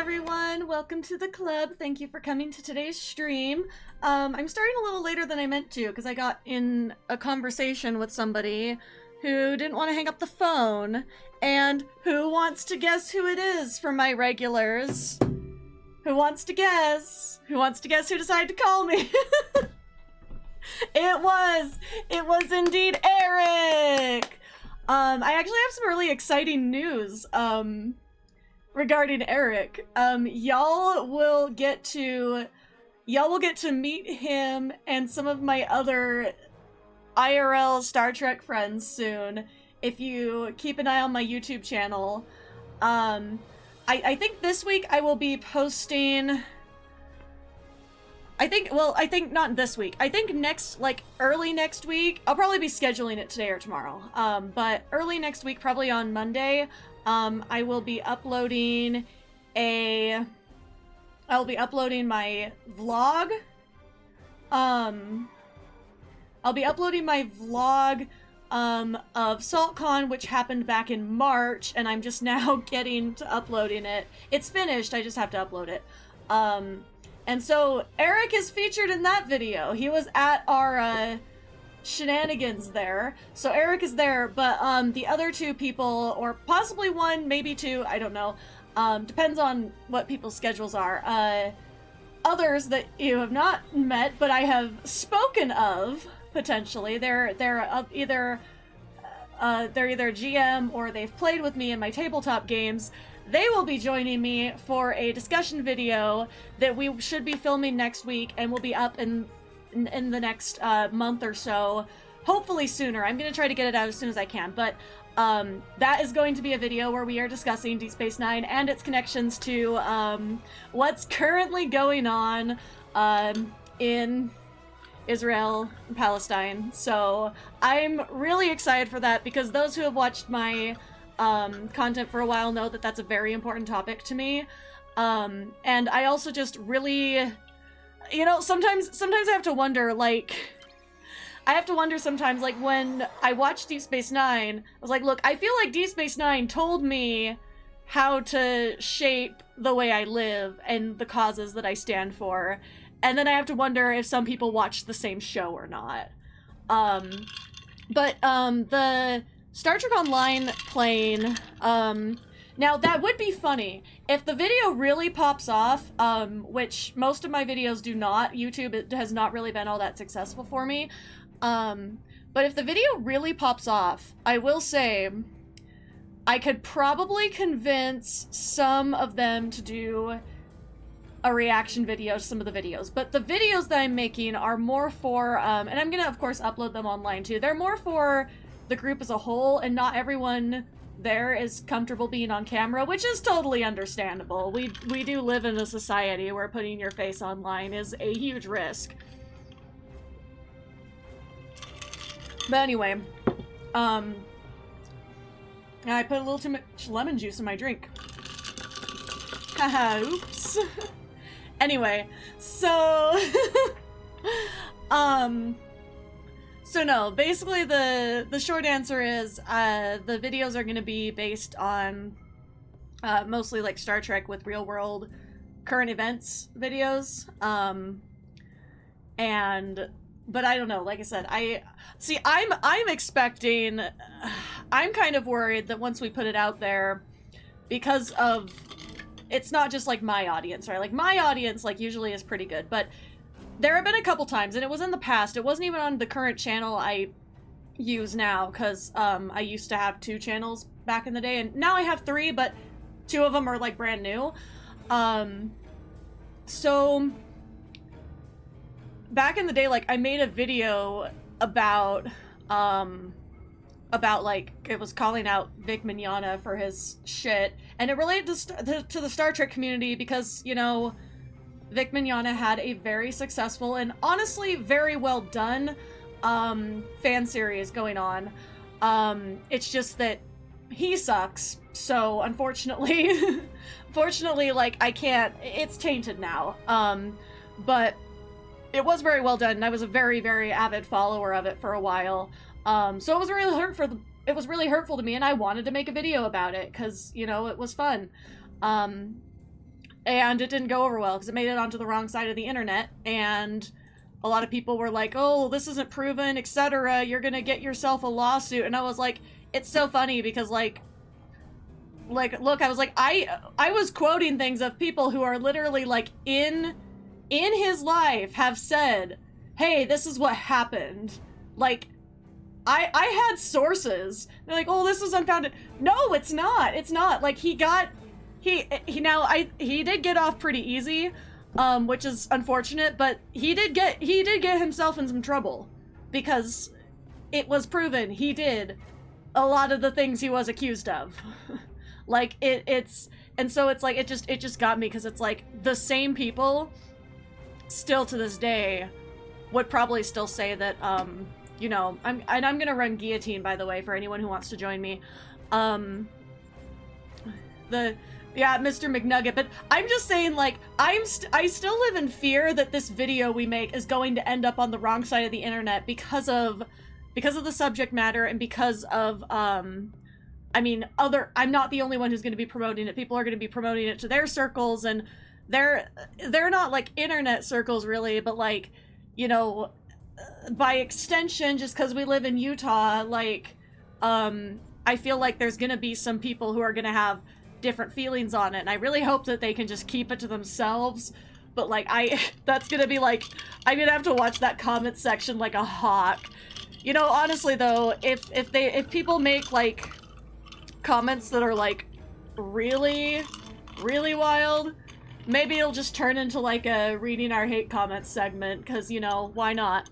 everyone, welcome to the club. Thank you for coming to today's stream. I'm starting a little later than I meant to because I got in a conversation with somebody who didn't want to hang up the phone. And who wants to guess who it is for my regulars? Who wants to guess? Who wants to guess who decided to call me? It was indeed Eric! I actually have some really exciting news, regarding Eric. Y'all will get to meet him and some of my other IRL Star Trek friends soon, if you keep an eye on my YouTube channel. I think this week I will be posting... I think not this week. I think early next week, I'll probably be scheduling it today or tomorrow. But early next week, probably on Monday, I will be uploading my vlog. I'll be uploading my vlog, of SaltCon, which happened back in March, and I'm just now getting to uploading it. It's finished, I just have to upload it. And so Eric is featured in that video. He was at our shenanigans there. So Eric is there, but the other two people, or possibly one, maybe two, I don't know. Depends on what people's schedules are. Others that you have not met, but I have spoken of potentially. They're either GM or they've played with me in my tabletop games. They will be joining me for a discussion video that we should be filming next week and will be up in the next month or so. Hopefully sooner. I'm going to try to get it out as soon as I can. But that is going to be a video where we are discussing Deep Space Nine and its connections to what's currently going on in Israel and Palestine. So I'm really excited for that because those who have watched my content for a while know that that's a very important topic to me. And I also just really, sometimes I have to wonder, sometimes, when I watched Deep Space Nine, I was like, look, I feel like Deep Space Nine told me how to shape the way I live and the causes that I stand for. And then I have to wonder if some people watch the same show or not. The Star Trek Online playing, now that would be funny. If the video really pops off, which most of my videos do not, YouTube it has not really been all that successful for me, but if the video really pops off, I will say, I could probably convince some of them to do a reaction video to some of the videos, but the videos that I'm making are more for, and I'm gonna of course upload them online too, they're more for the group as a whole, and not everyone there is comfortable being on camera, which is totally understandable. We do live in a society where putting your face online is a huge risk. But anyway, I put a little too much lemon juice in my drink. Haha, oops. Anyway, so so no, basically the short answer is the videos are going to be based on mostly like Star Trek with real world current events videos. But I don't know, like I said, I'm expecting, I'm kind of worried that once we put it out there, because of, it's not just like my audience, right? Like my audience like usually is pretty good, but there have been a couple times, and it was in the past, it wasn't even on the current channel I use now, because I used to have 2 channels back in the day, and now I have 3, but 2 of them are like brand new. So back in the day, like I made a video about like, it was calling out Vic Mignogna for his shit, and it related to the Star Trek community because, Vic Mignogna had a very successful and honestly very well done fan series going on. It's just that he sucks, so unfortunately, like I can't, it's tainted now. But it was very well done, and I was a very, very avid follower of it for a while. So it was really hurtful to me, and I wanted to make a video about it because, it was fun. and it didn't go over well because it made it onto the wrong side of the internet, and a lot of people were like, oh, this isn't proven, etc. You're gonna get yourself a lawsuit. And I was like, it's so funny because like, look, I was like, I was quoting things of people who are literally like in his life have said, hey, this is what happened. Like, I had sources. They're like, oh, this is unfounded. No, it's not. It's not. Like, he did get off pretty easy, which is unfortunate, but he did get himself in some trouble because it was proven he did a lot of the things he was accused of. Like, and so it's like, it just got me because it's like the same people still to this day would probably still say that, you know, I'm gonna run guillotine, by the way, for anyone who wants to join me. Yeah, Mr. McNugget, but I'm just saying, like, I still live in fear that this video we make is going to end up on the wrong side of the internet because of the subject matter and because of, I mean, I'm not the only one who's going to be promoting it. People are going to be promoting it to their circles, and they're not, like, internet circles, really, but, like, you know, by extension, just because we live in Utah, like, I feel like there's going to be some people who are going to have different feelings on it, and I really hope that they can just keep it to themselves. But like, that's gonna be like, I'm gonna have to watch that comment section like a hawk. You know, honestly though, if people make like comments that are like really wild, maybe it'll just turn into like a reading our hate comments segment, because, you know, why not?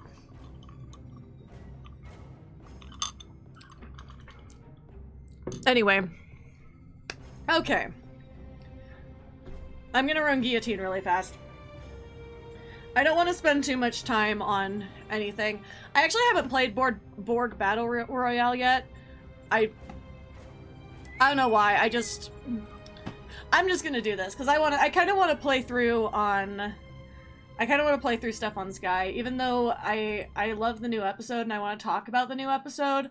Anyway. Okay. I'm gonna run guillotine really fast. I don't want to spend too much time on anything. I actually haven't played Borg Battle Royale yet. I don't know why. I'm just gonna do this because I kind of want to play through stuff on Sky, even though I love the new episode and I want to talk about the new episode.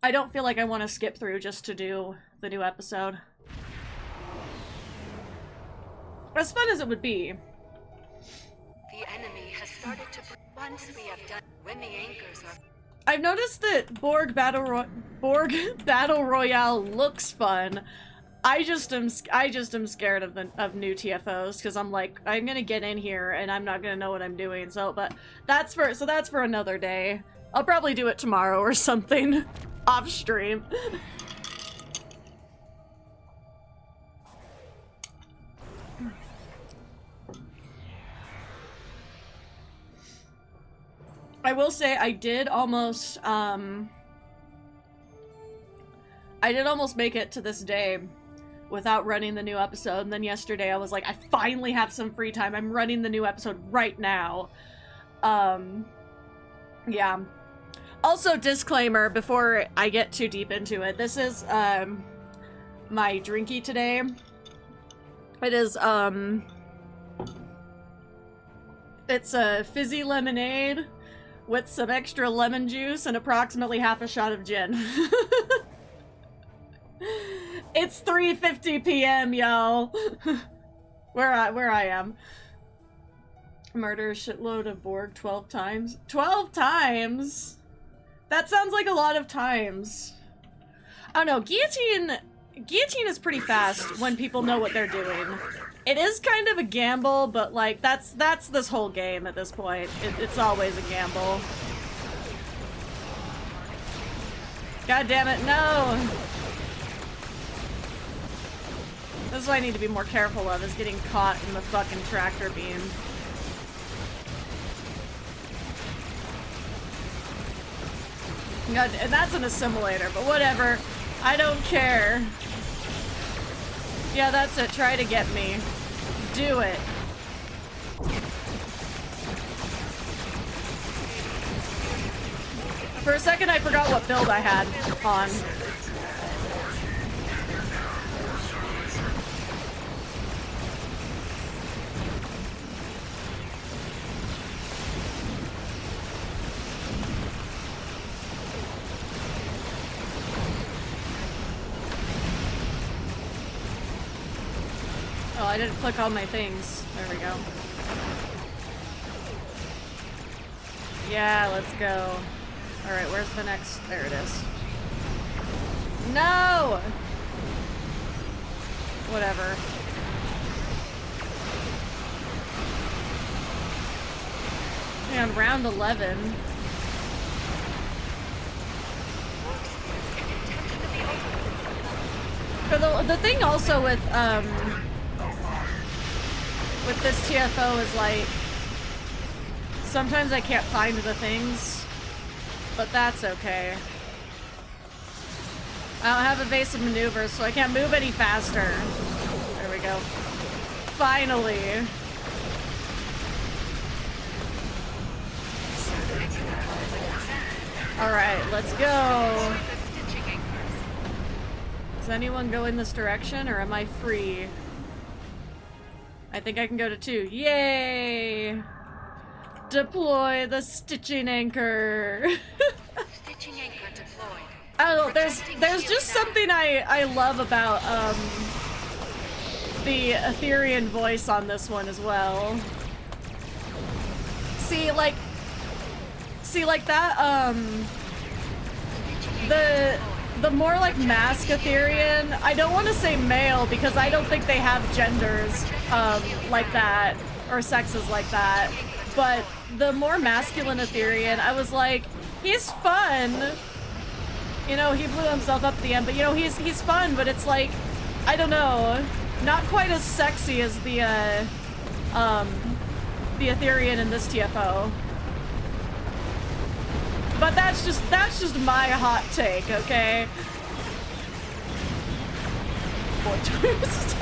I don't feel like I want to skip through just to do the new episode. As fun as it would be. The enemy has started to... Once we have done... When the anchors are... I've noticed that Borg Battle Royale looks fun. I just am scared of new TFOs, because I'm like, I'm gonna get in here and I'm not gonna know what I'm doing. So that's for another day. I'll probably do it tomorrow or something. Off stream. I will say I did almost make it to this day without running the new episode, and then yesterday I was like, I finally have some free time. I'm running the new episode right now. Yeah. Also, disclaimer before I get too deep into it. This is, my drinky today. It is, it's a fizzy lemonade with some extra lemon juice and approximately half a shot of gin. It's 3:50 p.m., y'all. Where I am. Murder a shitload of Borg 12 times. 12 times? That sounds like a lot of times. I don't know, guillotine is pretty fast when people know what they're doing. It is kind of a gamble, but like, that's this whole game at this point. It's always a gamble. God damn it, no! This is what I need to be more careful of, is getting caught in the fucking tractor beam. God, and that's an assimilator, but whatever. I don't care. Yeah, that's it. Try to get me. Do it. For a second, I forgot what build I had on. Oh, I didn't click all my things. There we go. Yeah, let's go. Alright, where's the next? There it is. No! Whatever. Man, round 11. The thing also with this TFO is like sometimes I can't find the things, but that's okay. I don't have evasive maneuvers, so I can't move any faster. There we go. Finally. Alright, let's go. Does anyone go in this direction, or am I free? I think I can go to 2. Yay! Deploy the stitching anchor. Stitching anchor deployed. I don't know, there's just something I love about the Etherean voice on this one as well. See like that the more like mask Etherean, I don't want to say male because I don't think they have genders like that or sexes like that, but the more masculine Etherean, I was like, he's fun. You know, he blew himself up at the end, but you know, he's fun, but it's like, I don't know, not quite as sexy as the Etherean in this TFO. But that's just my hot take, okay? Boy twist.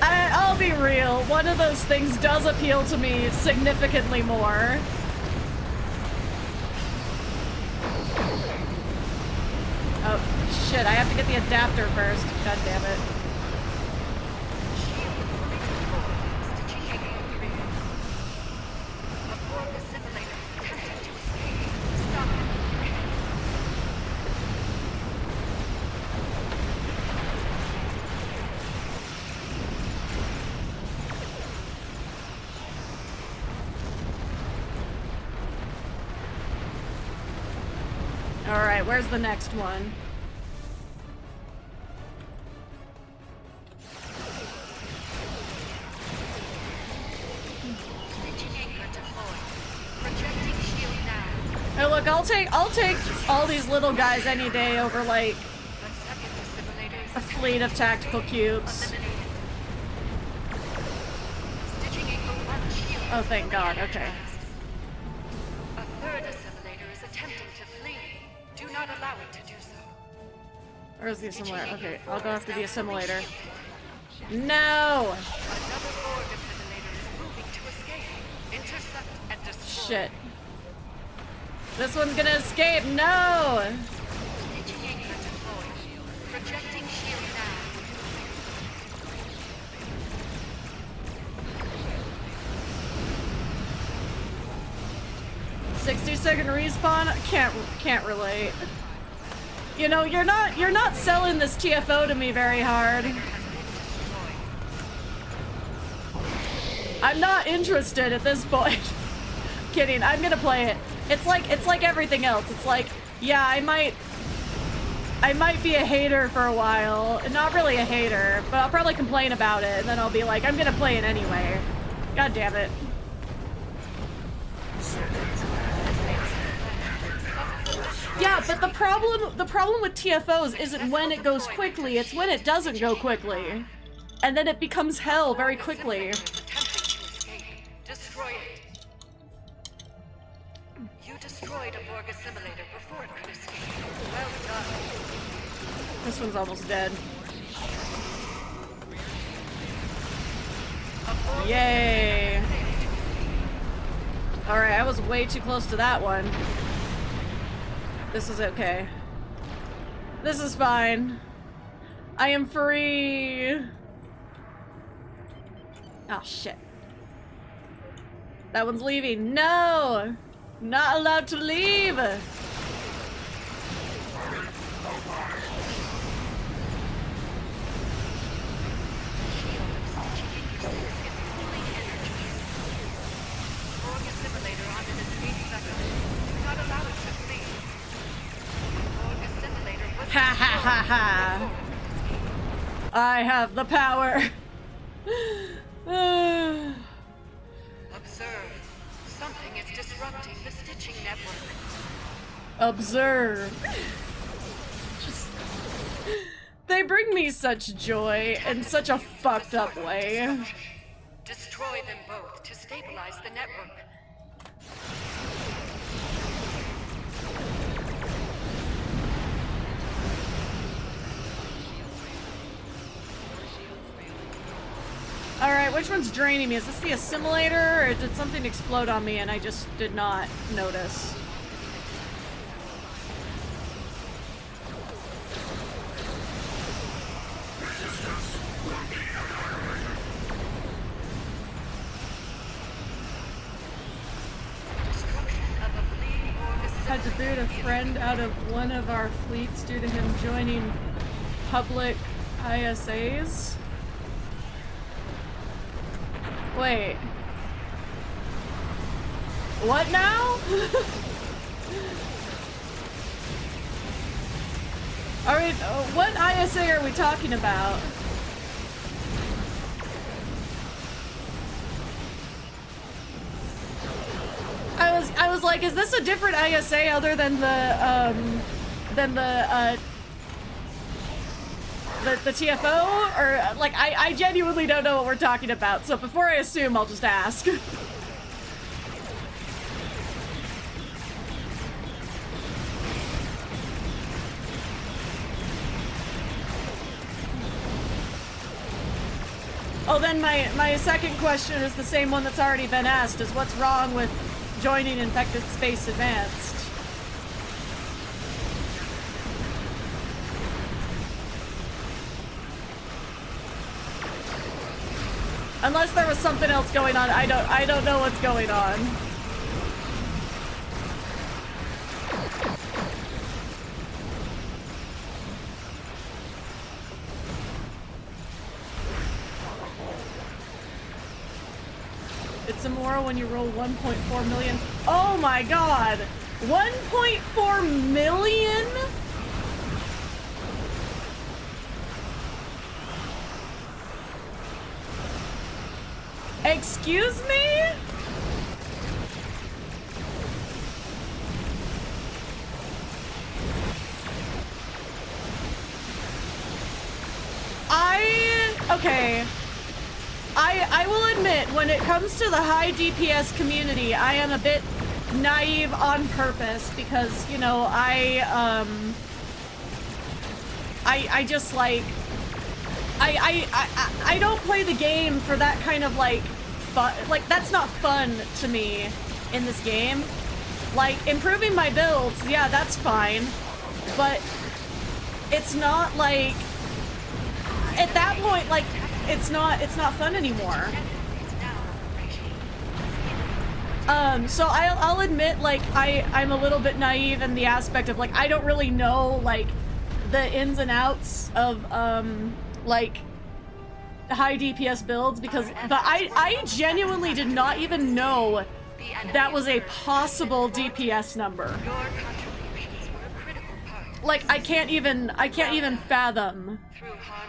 I'll be real, one of those things does appeal to me significantly more. Oh, shit, I have to get the adapter first. God damn it. Alright, where's the next one? Hey, look, I'll take all these little guys any day over like a fleet of tactical cubes. Oh, thank God. Okay. A third assimilator is attempting to flee. Do not allow it to do so. Where's the assimilator? Okay, I'll go after the assimilator. No! Another Borg assimilator is moving to escape. Intercept and destroy. Shit. This one's gonna escape. No! Stitching anchor deployed. Projecting shield now. 60-second respawn? Can't relate. You know, you're not selling this TFO to me very hard. I'm not interested at this point. Kidding, I'm gonna play it. It's like everything else. It's like, yeah, I might be a hater for a while. Not really a hater, but I'll probably complain about it, and then I'll be like, I'm gonna play it anyway. God damn it. Yeah, but the problem with TFOs isn't when it goes quickly, it's when it doesn't go quickly. And then it becomes hell very quickly. Destroy it. You destroyed a Borg assimilator before it could escape. Well done. This one's almost dead. Yay! Alright, I was way too close to that one. This is okay. This is fine. I am free! Oh, shit. That one's leaving. No! Not allowed to leave! Haha. I have the power. Observe. Something is disrupting the stitching network. Observe. Just... They bring me such joy in such a fucked up way. Destroy them both to stabilize the network. Alright, which one's draining me? Is this the assimilator, or did something explode on me and I just did not notice? Had to boot a friend out of one of our fleets due to him joining public ISAs. Wait. What now? Alright, what ISA are we talking about? I was like, is this a different ISA other than the TFO? Or, like, I genuinely don't know what we're talking about, so before I assume, I'll just ask. Oh, then my second question is the same one that's already been asked, is what's wrong with joining Infected Space Advanced? Unless there was something else going on, I don't know what's going on. It's immoral when you roll 1.4 million. Oh my god! 1.4 million? Excuse me? Okay. I will admit, when it comes to the high DPS community, I am a bit naive on purpose because, you know, I just like, I don't play the game for that kind of like fun. Like, that's not fun to me in this game. Like, improving my builds, yeah, that's fine, but it's not like, at that point, like, it's not fun anymore. So I'll admit, like, I'm a little bit naive in the aspect of, like, I don't really know, like, the ins and outs of, like, high DPS builds, because I genuinely did not even know that was a possible DPS number. Like, I can't even fathom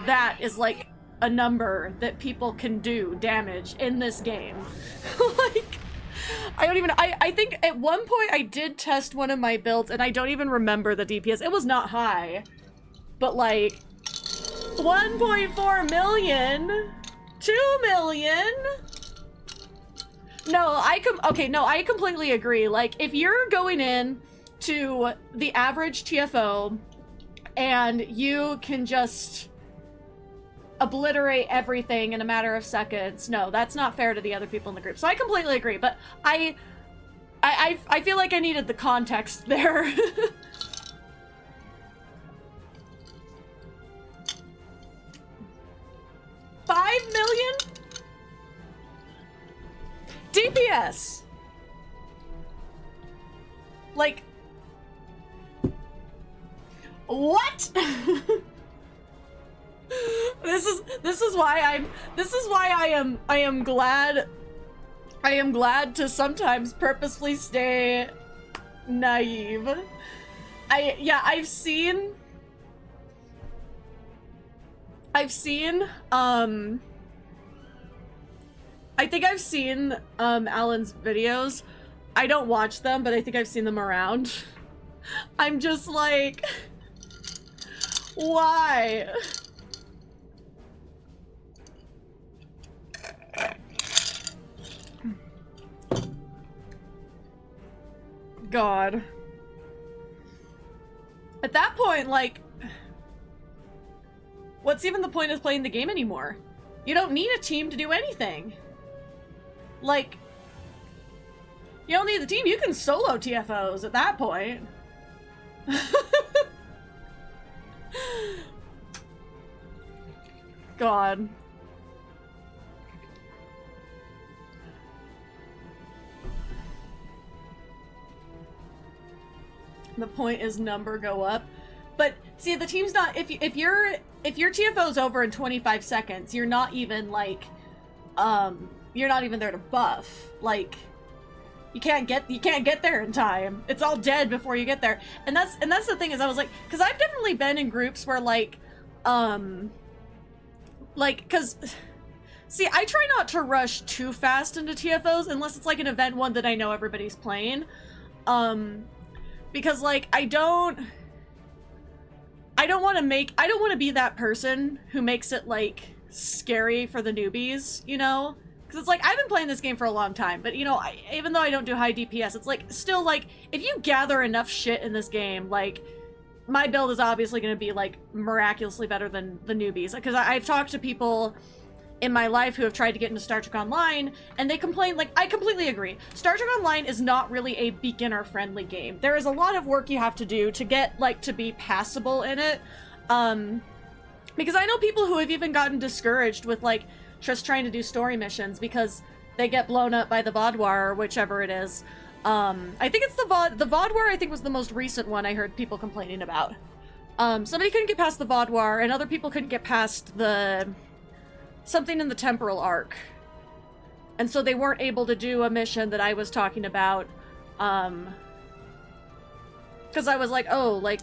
that is, like, a number that people can do damage in this game. Like, I don't even, I think at one point I did test one of my builds and I don't even remember the DPS. It was not high, but like 1.4 million, 2 million. No, I completely agree. Like, if you're going in to the average TFO and you can just obliterate everything in a matter of seconds, no, that's not fair to the other people in the group. So I completely agree, but I feel like I needed the context there. $5 million? DPS. Like, what? This is why I am glad to sometimes purposefully stay naive. I've seen I've seen, I think I've seen, Alan's videos. I don't watch them, but I think I've seen them around. I'm just like, why? God. At that point, like, what's even the point of playing the game anymore? You don't need a team to do anything. Like, you don't need the team, you can solo TFOs at that point. God. The point is number go up. But see, the team's not, if your TFO's over in 25 seconds, you're not even like, you're not even there to buff. Like, you can't get there in time. It's all dead before you get there. And that's the thing is, I was like, because I've definitely been in groups where like, cause see, I try not to rush too fast into TFOs unless it's like an event one that I know everybody's playing. Because like, I don't want to be that person who makes it like scary for the newbies, you know? Because it's like, I've been playing this game for a long time, but you know, even though I don't do high DPS, it's like, still like, if you gather enough shit in this game, like, my build is obviously going to be like miraculously better than the newbies. Because I've talked to people in my life who have tried to get into Star Trek Online, and they complain, like, I completely agree. Star Trek Online is not really a beginner-friendly game. There is a lot of work you have to do to get, like, to be passable in it. Because I know people who have even gotten discouraged with, like, just trying to do story missions because they get blown up by the VOD war or whichever it is. I think it's the VOD war, I think, was the most recent one I heard people complaining about. Somebody couldn't get past the VOD war, and other people couldn't get past the something in the temporal arc. And so they weren't able to do a mission that I was talking about. Because I was like, oh, like,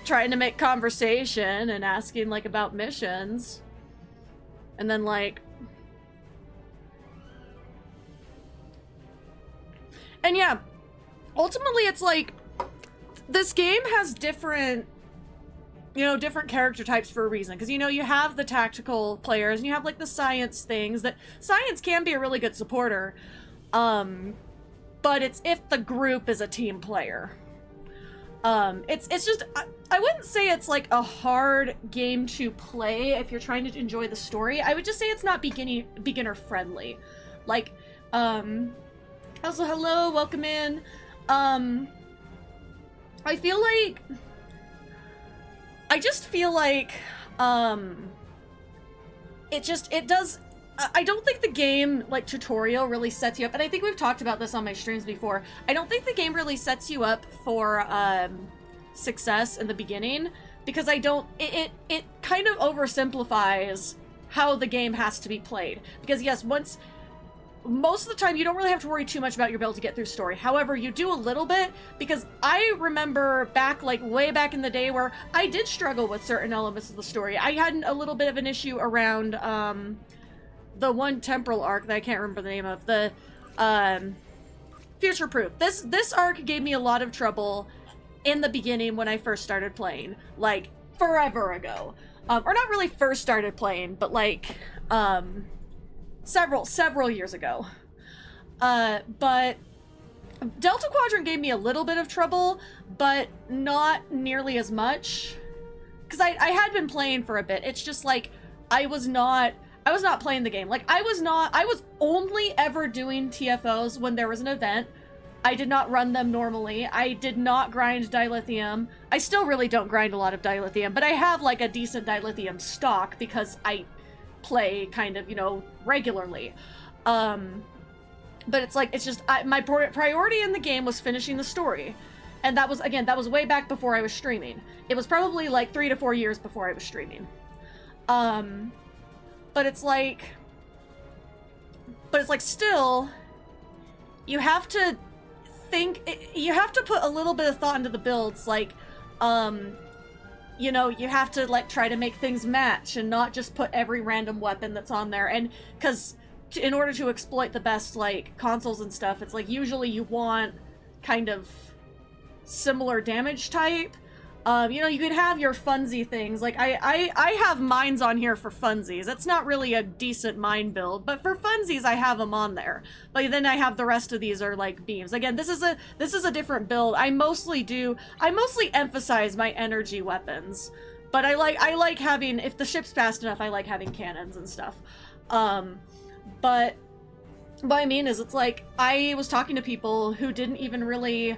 trying to make conversation and asking, like, about missions. And then, like... And yeah, ultimately it's like, this game has different, you know, different character types for a reason. Because, you know, you have the tactical players, and you have, like, the science things. That science can be a really good supporter. But it's if the group is a team player. It's just, I wouldn't say it's, like, a hard game to play if you're trying to enjoy the story. I would just say it's not beginner-friendly. Like, also, hello, welcome in. I feel like... I just feel like, it does, I don't think the game, like, tutorial really sets you up, and I think we've talked about this on my streams before, I don't think the game really sets you up for, success in the beginning, because it kind of oversimplifies how the game has to be played. Because yes, most of the time, you don't really have to worry too much about your build to get through story. However, you do a little bit, because I remember back, like, way back in the day where I did struggle with certain elements of the story. I had a little bit of an issue around, the one temporal arc that I can't remember the name of, the, Future Proof. This arc gave me a lot of trouble in the beginning when I first started playing, like, forever ago. Or not really first started playing, but, like, several years ago. But Delta Quadrant gave me a little bit of trouble, but not nearly as much. Because I had been playing for a bit. It's just like, I was not playing the game. Like, I was only ever doing TFOs when there was an event. I did not run them normally. I did not grind dilithium. I still really don't grind a lot of dilithium, but I have, like, a decent dilithium stock because I play kind of, you know, regularly. But it's like, it's just, my priority in the game was finishing the story. And that was, again, that was way back before I was streaming. It was probably like 3 to 4 years before I was streaming. But it's like still, you have to think, you have to put a little bit of thought into the builds, like, you know, you have to, like, try to make things match and not just put every random weapon that's on there. And, because in order to exploit the best, like, consoles and stuff, it's like, usually you want kind of similar damage type. You know, you could have your funsy things. Like, I have mines on here for funsies. It's not really a decent mine build, but for funsies, I have them on there. But then I have the rest of these are, like, beams. Again, this is a different build. I mostly emphasize my energy weapons. But I like having, if the ship's fast enough, I like having cannons and stuff. But what I mean is, it's like, I was talking to people who didn't even really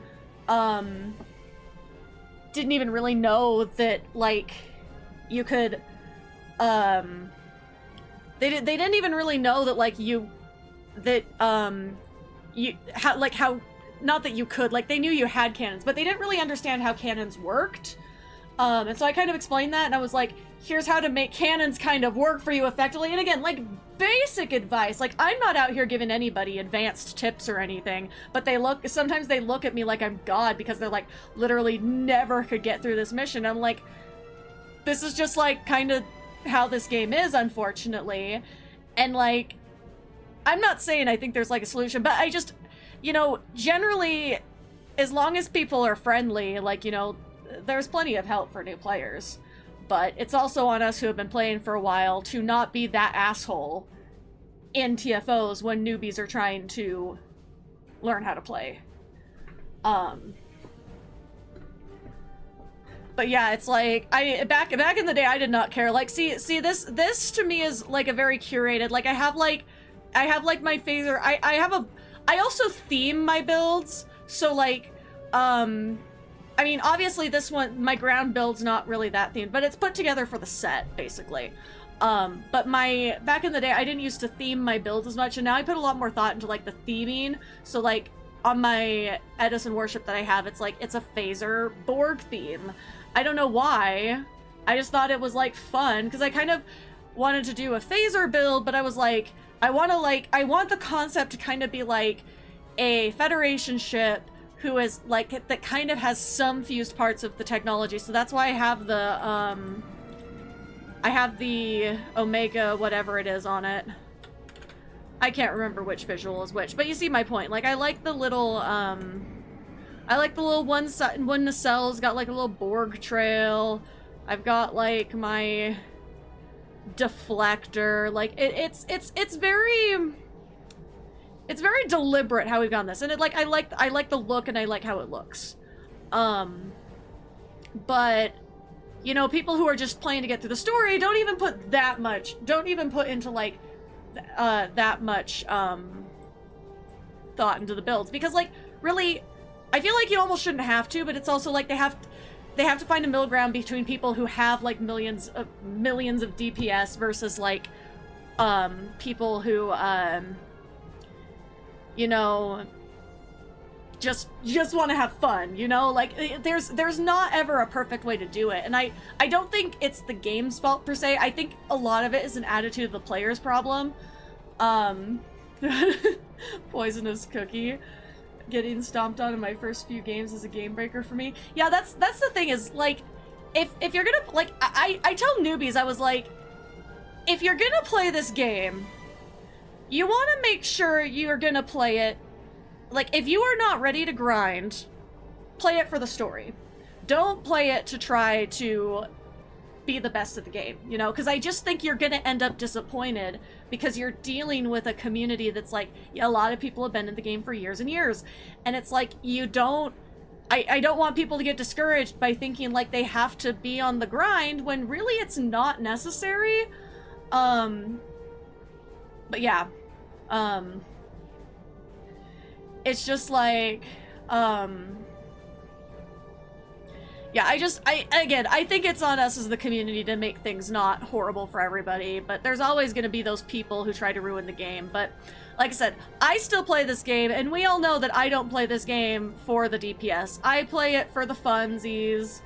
know that, like, you could, they didn't even really know that, like, not that you could, like, they knew you had cannons, but they didn't really understand how cannons worked. And so I kind of explained that, and I was like, here's how to make cannons kind of work for you effectively. And again, like, basic advice. Like, I'm not out here giving anybody advanced tips or anything, but sometimes they look at me like I'm God because they're like, literally never could get through this mission. I'm like, this is just, like, kind of how this game is, unfortunately. And, like, I'm not saying I think there's, like, a solution, but I just, you know, generally, as long as people are friendly, like, you know, there's plenty of help for new players. But it's also on us who have been playing for a while to not be that asshole in TFOs when newbies are trying to learn how to play. But yeah, it's like, back in the day, I did not care. Like, see this to me is like a very curated, like, I have like my phaser, I also theme my builds, so like, I mean, obviously this one, my ground build's not really that themed, but it's put together for the set, basically. But back in the day, I didn't used to theme my builds as much, and now I put a lot more thought into, like, the theming. So, like, on my Edison Warship that I have, it's like, it's a phaser Borg theme. I don't know why. I just thought it was, like, fun, because I kind of wanted to do a phaser build, but I was like, I want the concept to kind of be like a Federation ship who is, like, that kind of has some fused parts of the technology. So that's why I have the Omega whatever it is on it. I can't remember which visual is which, but you see my point. Like, I like the little one nacelle's got, like, a little Borg trail. I've got, like, my deflector. Like, it's very deliberate how we've done this, and I like the look, and I like how it looks. But, you know, people who are just playing to get through the story don't even put into, like, that much, thought into the builds. Because, like, really, I feel like you almost shouldn't have to, but it's also, like, they have to find a middle ground between people who have, like, millions of DPS versus, like, people who, you know, just want to have fun, you know? Like, there's not ever a perfect way to do it, and I don't think it's the game's fault per se. I think a lot of it is an attitude of the player's problem. Poisonous cookie. Getting stomped on in my first few games is a game breaker for me. Yeah, that's the thing is, like, if you're gonna, like, I tell newbies, I was like, if you're gonna play this game, you want to make sure you're gonna play it, like, if you are not ready to grind, play it for the story. Don't play it to try to be the best at the game, you know? Because I just think you're gonna end up disappointed because you're dealing with a community that's like, yeah, a lot of people have been in the game for years and years. And it's like, I don't want people to get discouraged by thinking like they have to be on the grind when really it's not necessary. But yeah. It's just like, yeah, I think it's on us as the community to make things not horrible for everybody, but there's always going to be those people who try to ruin the game. But like I said, I still play this game, and we all know that I don't play this game for the DPS. I play it for the funsies.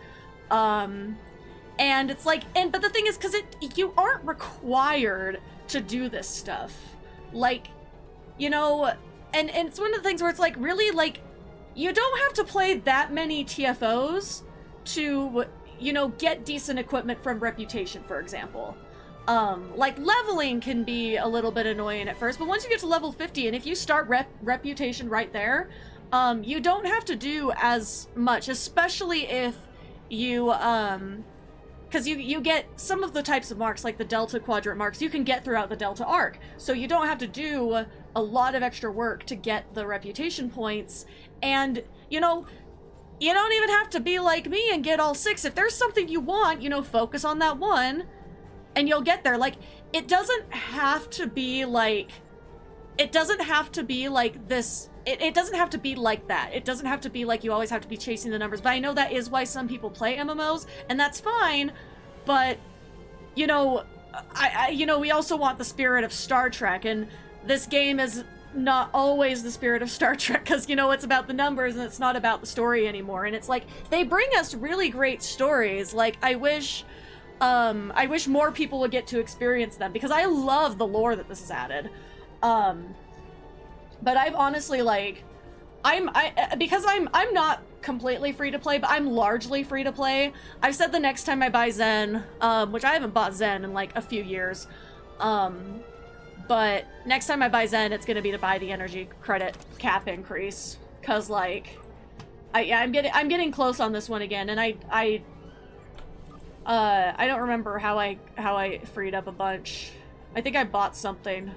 And it's like, but the thing is, because you aren't required to do this stuff. Like, you know, and it's one of the things where it's like, really, like, you don't have to play that many TFOs to, you know, get decent equipment from reputation, for example. Like, leveling can be a little bit annoying at first, but once you get to level 50, and if you start reputation right there, you don't have to do as much, especially if you, because you get some of the types of marks, like the Delta Quadrant marks, you can get throughout the Delta Arc, so you don't have to do a lot of extra work to get the reputation points, and, you know, you don't even have to be like me and get all 6. If there's something you want, you know, focus on that one, and you'll get there. Like, it doesn't have to be like... It doesn't have to be like this... It doesn't have to be like that. It doesn't have to be like you always have to be chasing the numbers. But I know that is why some people play MMOs, and that's fine. But, you know, you know, we also want the spirit of Star Trek, and this game is not always the spirit of Star Trek, because, you know, it's about the numbers and it's not about the story anymore. And it's like, they bring us really great stories. Like, I wish more people would get to experience them, because I love the lore that this has added. But I've honestly, like, because I'm not completely free to play, but I'm largely free to play. I've said the next time I buy Zen, which I haven't bought Zen in like a few years, but next time I buy Zen, it's gonna be to buy the energy credit cap increase, cause like, I'm getting close on this one again, and I don't remember how I freed up a bunch. I think I bought something.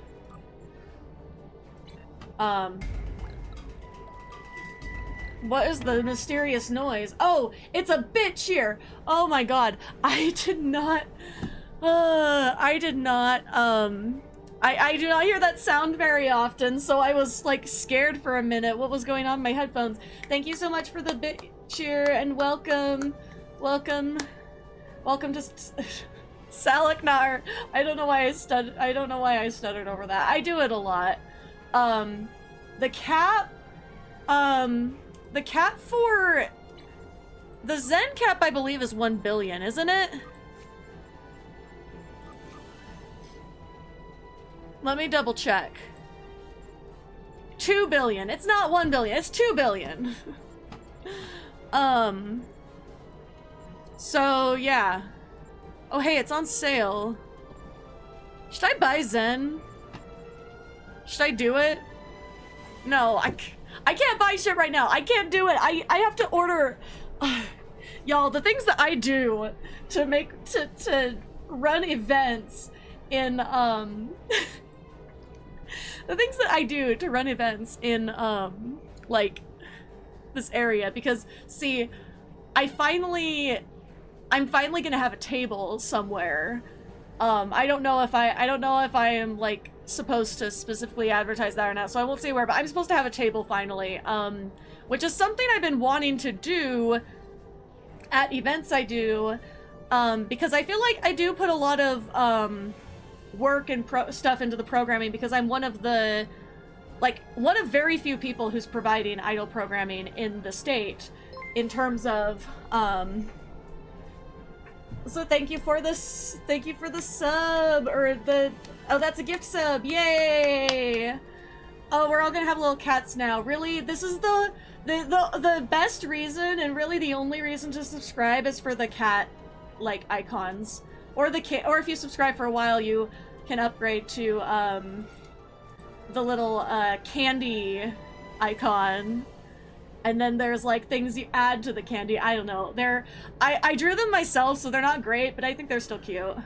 What is the mysterious noise? Oh, it's a bitch here. Oh my god. I do not hear that sound very often, so I was like scared for a minute. What was going on in my headphones? Thank you so much for the bit cheer, and welcome to Salaknar. I don't know why I stuttered over that. I do it a lot. The cap for the Zen cap, I believe, is 1 billion, isn't it? Let me double check. 2 billion. It's not 1 billion, it's 2 billion. So yeah. Oh hey, it's on sale. Should I buy Zen? Should I do it? No, I can't buy shit right now. I can't do it. I have to order. Y'all, the things that I do to run events in the things that I do to run events in like this area, because see, I'm finally gonna have a table somewhere. I don't know if I am like supposed to specifically advertise that or not, so I won't say where, but I'm supposed to have a table finally, which is something I've been wanting to do at events I do, because I feel like I do put a lot of work and stuff into the programming, because I'm one of very few people who's providing idle programming in the state, in terms of so thank you for the sub, or the, oh, that's a gift sub, yay! Oh, we're all gonna have little cats now. Really? This is the best reason, and really the only reason to subscribe is for the cat, like, icons. Or or if you subscribe for a while, you can upgrade to, the little, candy icon. And then there's, like, things you add to the candy. I don't know. I drew them myself, so they're not great, but I think they're still cute.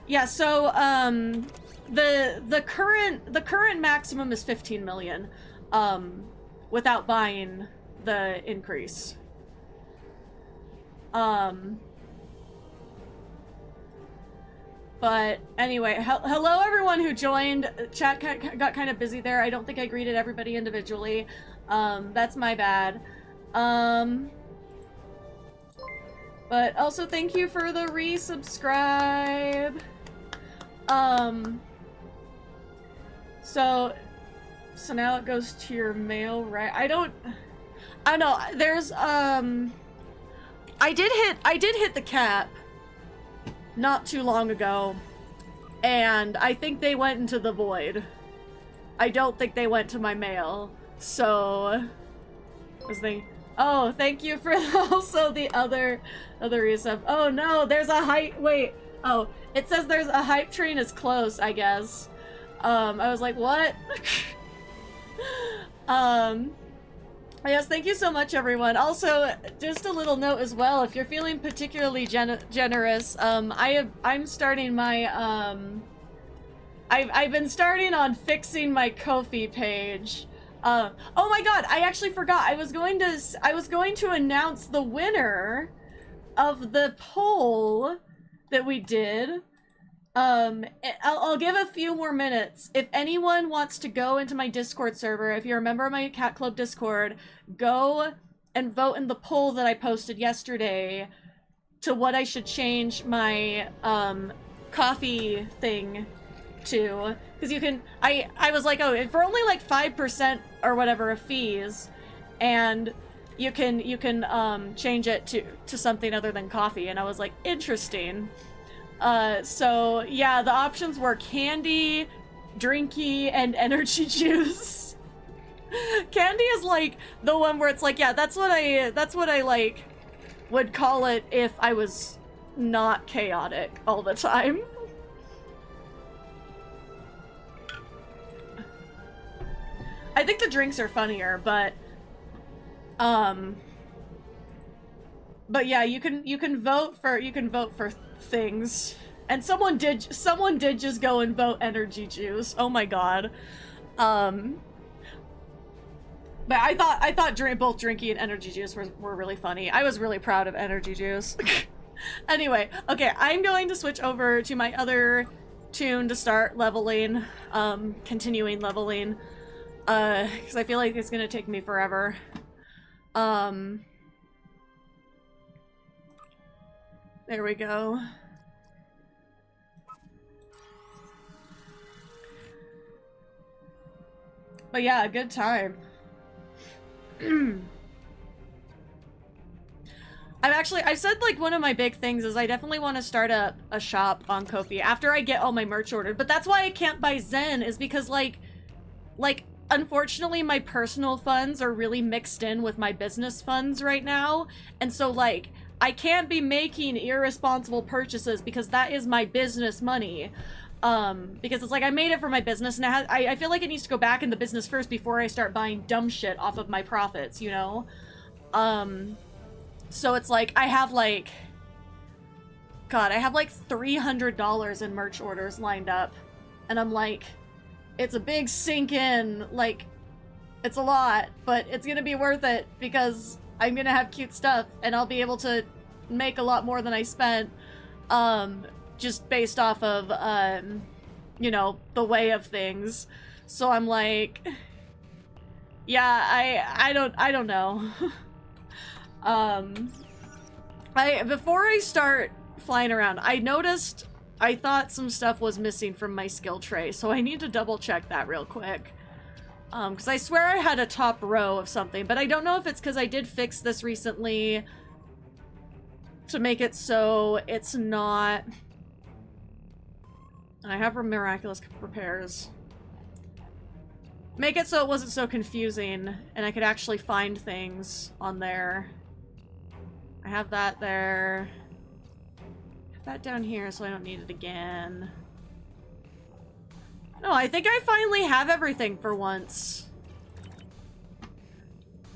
Yeah, so, the current maximum is 15 million, without buying the increase. But anyway, hello everyone who joined. Chat got kind of busy there. I don't think I greeted everybody individually. That's my bad. But also thank you for the resubscribe. So now it goes to your mail, right? I don't know. There's, I did hit the cap not too long ago, and I think they went into the void. I don't think they went to my mail, so, because Oh, thank you for also the other resub. Oh no, there's a hype. Wait. Oh, it says there's a hype train is close, I guess. I was like, what? Yes, thank you so much, everyone. Also, just a little note as well, if you're feeling particularly generous, I'm starting my, I've been starting on fixing my Ko-fi page. Oh my god, I actually forgot. I was going to announce the winner of the poll that we did. I'll give a few more minutes. If anyone wants to go into my Discord server, if you're a member of my Cat Club Discord, go and vote in the poll that I posted yesterday to what I should change my coffee thing to. Because you can, I was like, oh, for only like 5% or whatever of fees, and you can change it to something other than coffee. And I was like, interesting. So yeah, the options were candy, drinky, and energy juice. Candy is like the one where it's like, yeah, that's what I like would call it if I was not chaotic all the time. I think the drinks are funnier, but yeah, you can vote for things. And someone did just go and vote energy juice. Oh my god. But I thought both drinky and energy juice were really funny. I was really proud of energy juice. Anyway, okay, I'm going to switch over to my other tune to start leveling, continuing leveling, because I feel like it's gonna take me forever. There we go. But yeah, a good time. I've said like one of my big things is I definitely want to start a shop on Ko-fi after I get all my merch ordered. But that's why I can't buy Zen, is because like unfortunately my personal funds are really mixed in with my business funds right now. And so like I can't be making irresponsible purchases because that is my business money. Because it's like I made it for my business, and I feel like it needs to go back in the business first before I start buying dumb shit off of my profits, you know? So it's like I have like $300 in merch orders lined up, and I'm like, it's a big sink in, like, it's a lot, but it's gonna be worth it because I'm gonna have cute stuff and I'll be able to make a lot more than I spent, just based off of, you know, the way of things. So I'm like, yeah, I don't know. Before I start flying around, I thought some stuff was missing from my skill tray, so I need to double check that real quick. Because I swear I had a top row of something, but I don't know if it's because I did fix this recently to make it so it's not... And I have miraculous repairs. Make it so it wasn't so confusing, and I could actually find things on there. I have that there. Have that down here so I don't need it again. No, I think I finally have everything for once.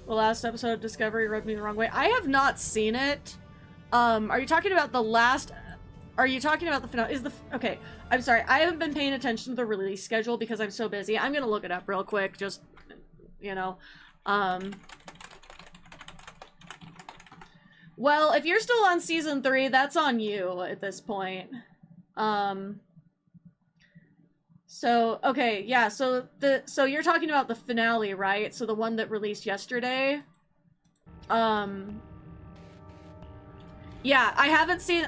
The last episode of Discovery rubbed me the wrong way. I have not seen it. Are you talking about the last... Are you talking about the finale? Okay, I'm sorry. I haven't been paying attention to the release schedule because I'm so busy. I'm gonna look it up real quick, just, you know. Well, if you're still on season 3, that's on you at this point. So, okay, yeah, so you're talking about the finale, right? So the one that released yesterday? Yeah, I haven't seen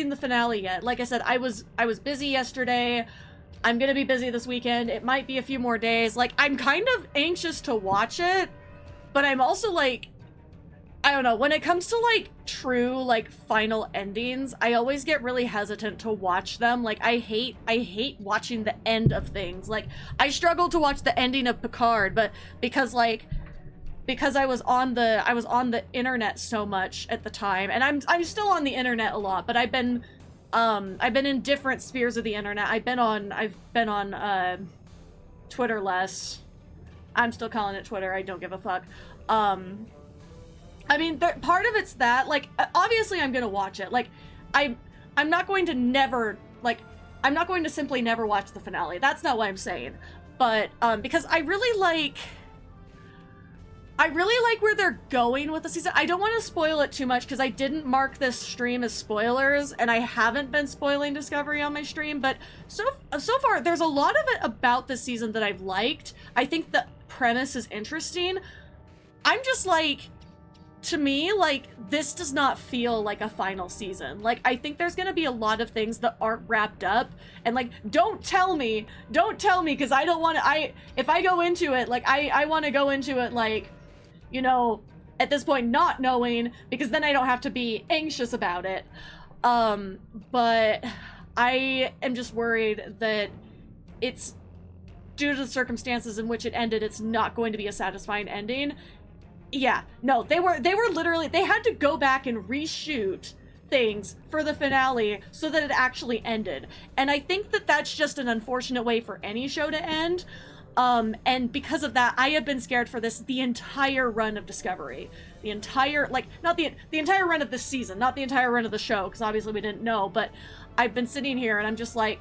the finale yet. Like I said, I was busy yesterday. I'm gonna be busy this weekend. It might be a few more days. Like, I'm kind of anxious to watch it, but I'm also like, I don't know, when it comes to like true like final endings, I always get really hesitant to watch them. Like, I hate watching the end of things. Like, I struggle to watch the ending of Picard, but because because I was on the internet so much at the time, and I'm still on the internet a lot, but I've been in different spheres of the internet. I've been on Twitter less. I'm still calling it Twitter. I don't give a fuck. I mean, part of it's that, like, obviously I'm gonna watch it. Like, I'm not going to never, like, I'm not going to simply never watch the finale. That's not what I'm saying. But, because I really like where they're going with the season. I don't want to spoil it too much because I didn't mark this stream as spoilers, and I haven't been spoiling Discovery on my stream, but so far, there's a lot of it about this season that I've liked. I think the premise is interesting. I'm just like, to me, like, this does not feel like a final season. Like, I think there's gonna be a lot of things that aren't wrapped up, and, like, don't tell me, because I don't want to, if I go into it, like, I want to go into it, like, you know, at this point not knowing, because then I don't have to be anxious about it. But I am just worried that it's, due to the circumstances in which it ended, it's not going to be a satisfying ending. Yeah, no, they were literally, they had to go back and reshoot things for the finale so that it actually ended. And I think that that's just an unfortunate way for any show to end. And because of that, I have been scared for this the entire run of Discovery. The entire, like, not the entire run of this season, not the entire run of the show, because obviously we didn't know, but I've been sitting here and I'm just like,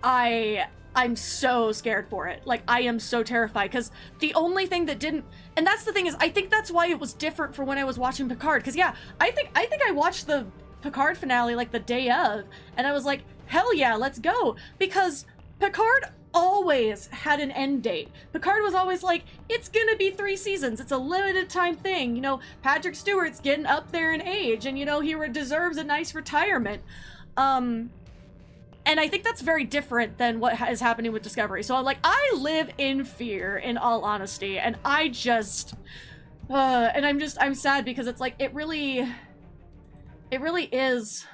I'm so scared for it. Like, I am so terrified, because the only thing that didn't, and that's the thing is, I think that's why it was different from when I was watching Picard, because yeah, I think I watched the Picard finale like the day of, and I was like, hell yeah, let's go, because Picard always had an end date. Picard was always like, it's gonna be 3 seasons, it's a limited time thing, you know, Patrick Stewart's getting up there in age, and you know, he deserves a nice retirement. And I think that's very different than what is happening with Discovery. So I'm like, I live in fear, in all honesty, and I just, and I'm sad because it's like, it really is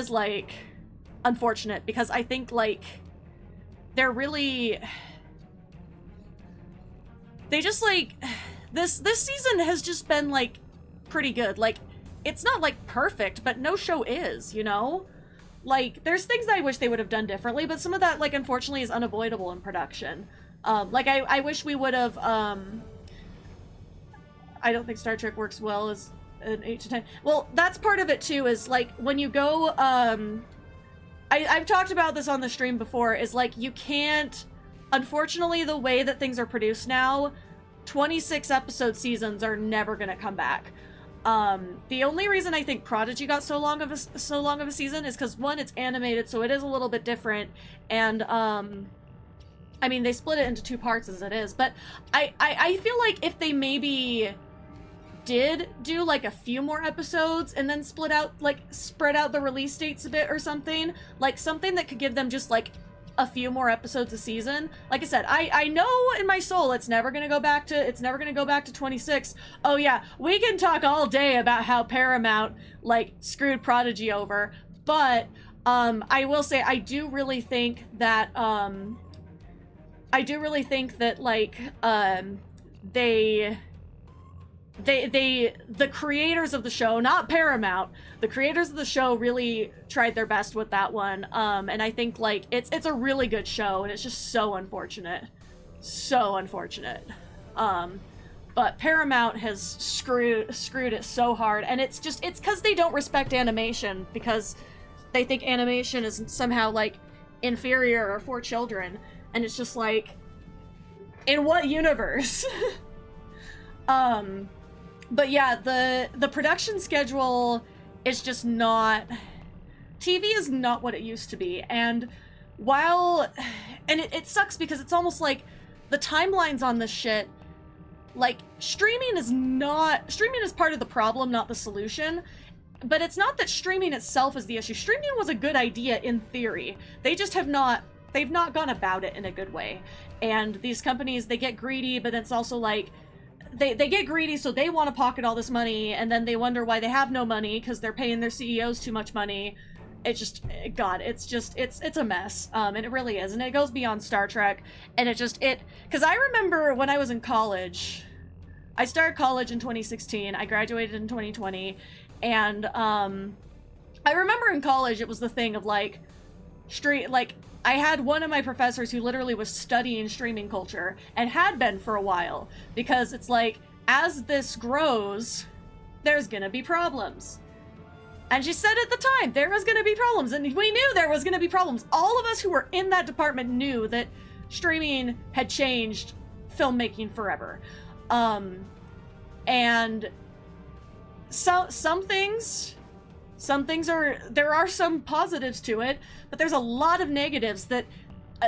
like, unfortunate, because I think, like, they just, like, this season has just been, like, pretty good. Like, it's not, like, perfect, but no show is, you know? Like, there's things that I wish they would have done differently, but some of that, like, unfortunately is unavoidable in production. Like, I wish we would have, I don't think Star Trek works well as an 8 to 10. Well, that's part of it, too, is, like, when you go, I've talked about this on the stream before, is, like, you can't, unfortunately, the way that things are produced now, 26 episode seasons are never gonna come back. The only reason I think Prodigy got so long of a season is because, one, it's animated, so it is a little bit different, and, I mean, they split it into 2 parts as it is, but I feel like if they maybe did do, like, a few more episodes and then spread out the release dates a bit or something, like, something that could give them just, like, a few more episodes a season. Like I said, I know in my soul it's never gonna go back to 26. Oh yeah, we can talk all day about how Paramount, like, screwed Prodigy over, but I will say I do really think that like the creators of the show, not Paramount, the creators of the show really tried their best with that one. And I think, like, it's a really good show, and it's just so unfortunate. So unfortunate. But Paramount has screwed it so hard, and it's because they don't respect animation, because they think animation is somehow, like, inferior or for children, and it's just like, in what universe? But yeah, the production schedule is just not, TV is not what it used to be, and it sucks because it's almost like the timelines on this shit, like, streaming is part of the problem, not the solution, but it's not that streaming itself is the issue. Streaming was a good idea in theory, they've not gone about it in a good way, and these companies, they get greedy, but it's also like, they get greedy, so they want to pocket all this money, and then they wonder why they have no money, because they're paying their CEOs too much money, it just, God, it's a mess. And it really is. And it goes beyond Star Trek. And because I remember when I was in college, I started college in 2016. I graduated in 2020. And I remember in college, it was the thing of like, I had one of my professors who literally was studying streaming culture and had been for a while, because it's like, as this grows, there's gonna be problems. And she said at the time, there was gonna be problems, and we knew there was gonna be problems. All of us who were in that department knew that streaming had changed filmmaking forever. And some things there are some positives to it, but there's a lot of negatives that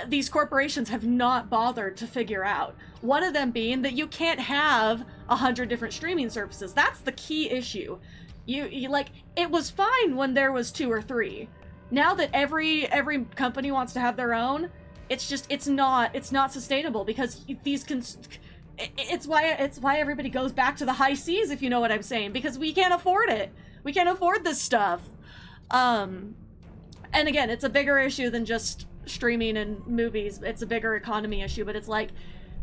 these corporations have not bothered to figure out. One of them being that you can't have 100 different streaming services. That's the key issue. You like, it was fine when there was 2 or 3. Now that every company wants to have their own, it's not sustainable, because it's why everybody goes back to the high seas, if you know what I'm saying, because we can't afford it. We can't afford this stuff. And again, it's a bigger issue than just streaming and movies. It's a bigger economy issue, but it's like,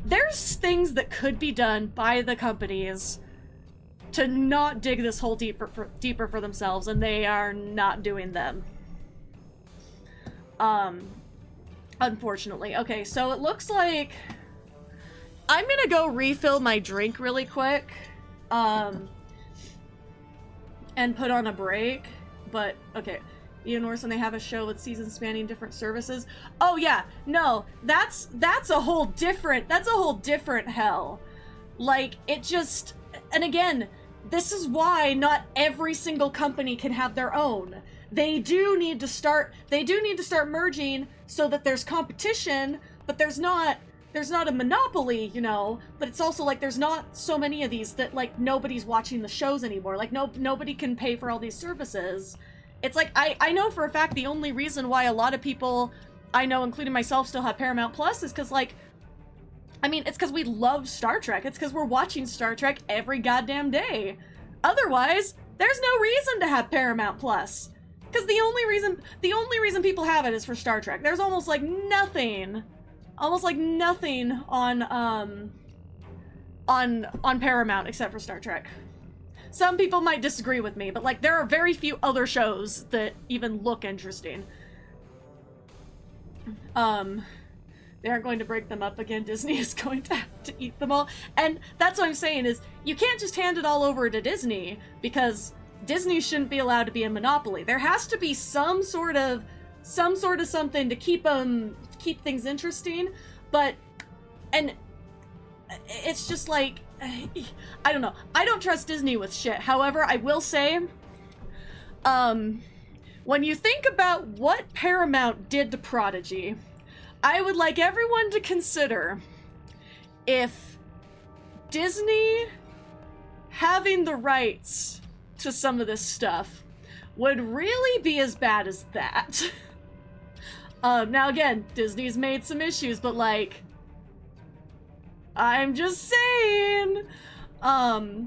there's things that could be done by the companies to not dig this hole deeper for themselves, and they are not doing them. Unfortunately. Okay, so it looks like I'm gonna go refill my drink really quick, and put on a break. But okay, even worse when they have a show with seasons spanning different services. Oh yeah, no, that's a whole different hell. Like, it just, and again, this is why not every single company can have their own. They do need to start merging so that there's competition, but there's not a monopoly, you know, but it's also like there's not so many of these that like nobody's watching the shows anymore. Like nobody can pay for all these services. It's like, I know for a fact the only reason why a lot of people I know, including myself, still have Paramount Plus is because, like, I mean, it's because we love Star Trek. It's because we're watching Star Trek every goddamn day. Otherwise, there's no reason to have Paramount Plus. Because the only reason people have it is for Star Trek. There's almost like nothing on Paramount except for Star Trek. Some people might disagree with me, but like, there are very few other shows that even look interesting. They aren't going to break them up again. Disney is going to have to eat them all. And that's what I'm saying is, you can't just hand it all over to Disney, because Disney shouldn't be allowed to be a monopoly. There has to be some sort of something to keep things interesting. But, and it's just like, I don't know. I don't trust Disney with shit. However, I will say, when you think about what Paramount did to Prodigy, I would like everyone to consider if Disney having the rights to some of this stuff would really be as bad as that. Now again, Disney's made some issues, but like, I'm just saying. But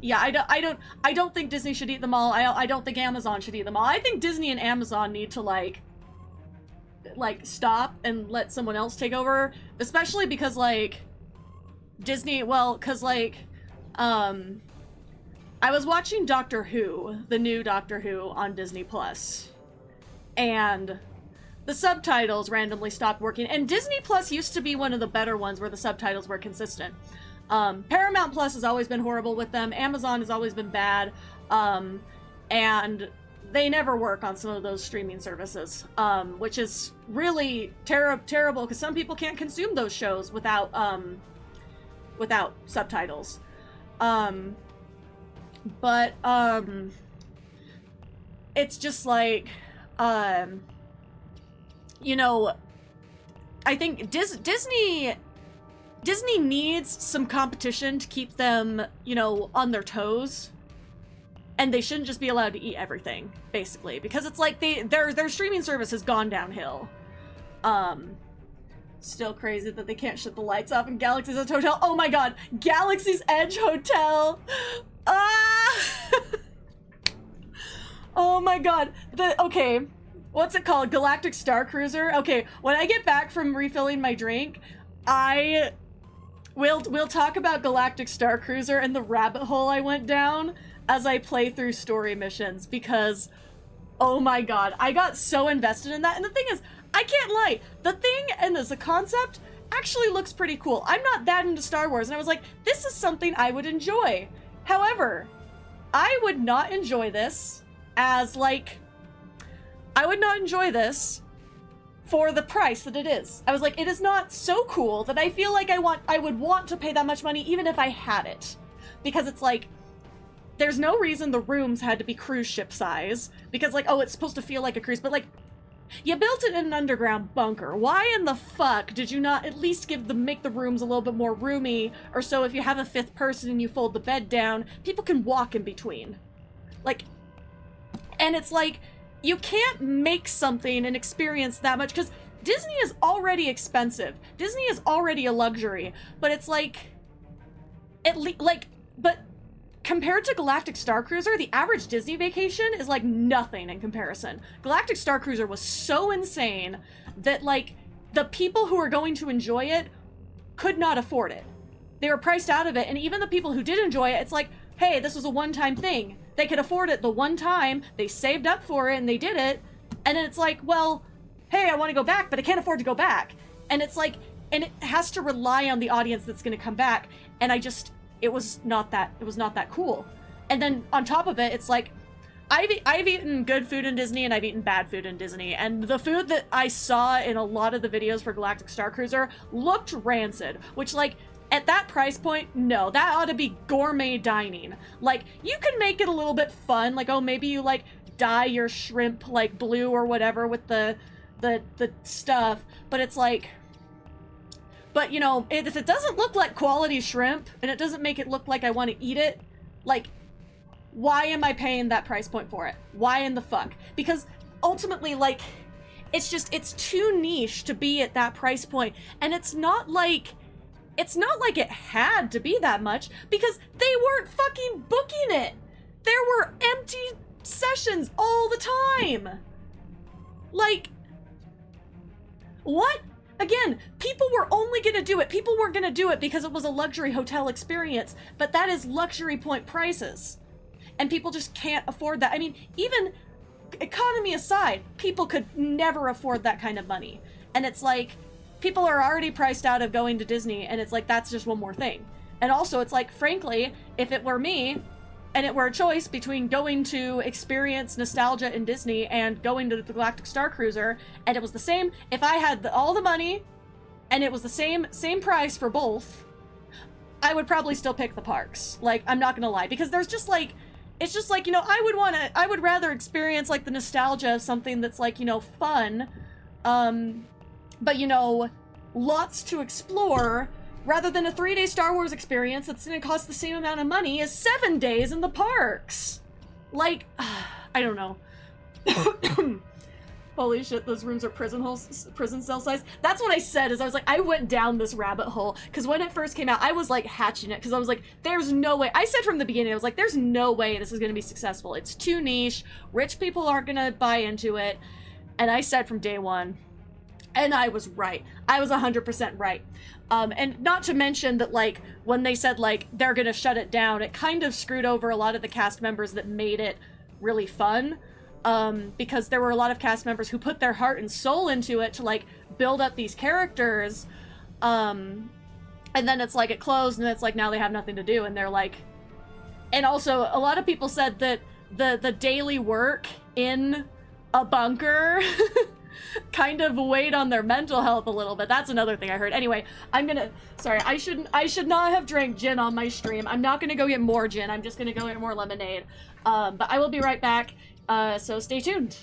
yeah, I don't think Disney should eat them all. I don't think Amazon should eat them all. I think Disney and Amazon need to like stop and let someone else take over, especially because like Disney, well, cause like I was watching Doctor Who, the new Doctor Who on Disney Plus, and the subtitles randomly stopped working. And Disney Plus used to be one of the better ones where the subtitles were consistent. Paramount Plus has always been horrible with them. Amazon has always been bad. And they never work on some of those streaming services, which is really terrible because some people can't consume those shows without subtitles. But it's just like, you know, I think Disney needs some competition to keep them, you know, on their toes. And they shouldn't just be allowed to eat everything, basically. Because it's like their streaming service has gone downhill. Still crazy that they can't shut the lights off in Galaxy's Edge Hotel. Oh my god, Galaxy's Edge Hotel! Ah! Oh my my god. Okay. What's it called? Galactic Star Cruiser? Okay, when I get back from refilling my drink, we'll talk about Galactic Star Cruiser and the rabbit hole I went down as I play through story missions, because oh my god, I got so invested in that. And the thing is, I can't lie, the thing and as a concept actually looks pretty cool. I'm not that into Star Wars, and I was like, this is something I would enjoy. However, I would not enjoy this as like, I would not enjoy this for the price that it is. I was like, it is not so cool that I feel like I would want to pay that much money even if I had it. Because it's like, there's no reason the rooms had to be cruise ship size. Because like, oh, it's supposed to feel like a cruise, but like, you built it in an underground bunker. Why in the fuck did you not at least make the rooms a little bit more roomy? Or so if you have a fifth person and you fold the bed down, people can walk in between. Like, and it's like, you can't make something and experience that much, because Disney is already expensive. Disney is already a luxury, but it's like, but compared to Galactic Star Cruiser, the average Disney vacation is like nothing in comparison. Galactic Star Cruiser was so insane that like the people who were going to enjoy it could not afford it. They were priced out of it, and even the people who did enjoy it, it's like, hey, this was a one-time thing. They could afford it the one time, they saved up for it, and they did it, and then it's like, well, hey, I want to go back, but I can't afford to go back. And it's like, and it has to rely on the audience that's going to come back, and it was not that cool. And then on top of it, it's like, I've eaten good food in Disney and I've eaten bad food in Disney, and the food that I saw in a lot of the videos for Galactic Star Cruiser looked rancid, which like, at that price point, no, that ought to be gourmet dining. Like, you can make it a little bit fun, like, oh, maybe you, like, dye your shrimp, like, blue or whatever with the stuff, but it's like, but, you know, if it doesn't look like quality shrimp, and it doesn't make it look like I want to eat it, like, why am I paying that price point for it? Why in the fuck? Because, ultimately, like, it's just, it's too niche to be at that price point, and it's not like it had to be that much, because they weren't fucking booking it. There were empty sessions all the time. Like, what? Again, people were only gonna do it. People weren't gonna do it because it was a luxury hotel experience, but that is luxury point prices. And people just can't afford that. I mean, even economy aside, people could never afford that kind of money. And it's like, people are already priced out of going to Disney, and it's like, that's just one more thing. And also, it's like, frankly, if it were me, and it were a choice between going to experience nostalgia in Disney and going to the Galactic Star Cruiser, and it was the same, if I had all the money, and it was the same price for both, I would probably still pick the parks. Like, I'm not gonna lie, because there's just like, it's just like, you know, I would rather experience like the nostalgia of something that's like, you know, fun, but, you know, lots to explore, rather than a 3-day Star Wars experience that's gonna cost the same amount of money as 7 days in the parks. Like, I don't know. Holy shit, those rooms are prison cell size. That's what I said, is I was like, I went down this rabbit hole, because when it first came out, I was like hatching it, because I was like, there's no way. I said from the beginning, I was like, there's no way this is gonna be successful. It's too niche, rich people aren't gonna buy into it, and I said from day one, and I was right. I was 100% right. And not to mention that, like, when they said, like, they're gonna shut it down, it kind of screwed over a lot of the cast members that made it really fun. Because there were a lot of cast members who put their heart and soul into it to, like, build up these characters. And then it's like, it closed, and it's like, now they have nothing to do, and they're like... And also, a lot of people said that the daily work in a bunker... kind of weighed on their mental health a little bit. That's another thing I heard. Anyway, sorry, I should not have drank gin on my stream. I'm not gonna go get more gin. I'm just gonna go get more lemonade. But I will be right back. So stay tuned.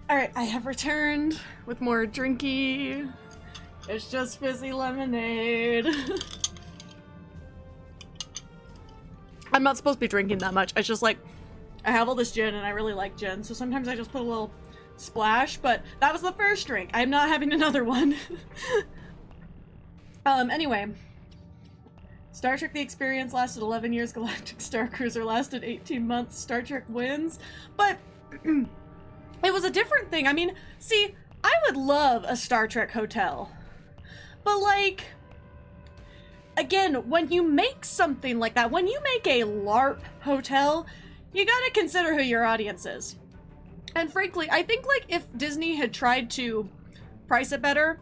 Alright, I have returned with more drinky. It's just fizzy lemonade. I'm not supposed to be drinking that much. It's just like, I have all this gin and I really like gin, so sometimes I just put a little splash, but that was the first drink. I'm not having another one. Anyway. Star Trek The Experience lasted 11 years, Galactic Star Cruiser lasted 18 months, Star Trek wins, but it was a different thing. I mean, see, I would love a Star Trek hotel, but like, again, when you make something like that, when you make a LARP hotel, you gotta consider who your audience is. And frankly, I think like if Disney had tried to price it better,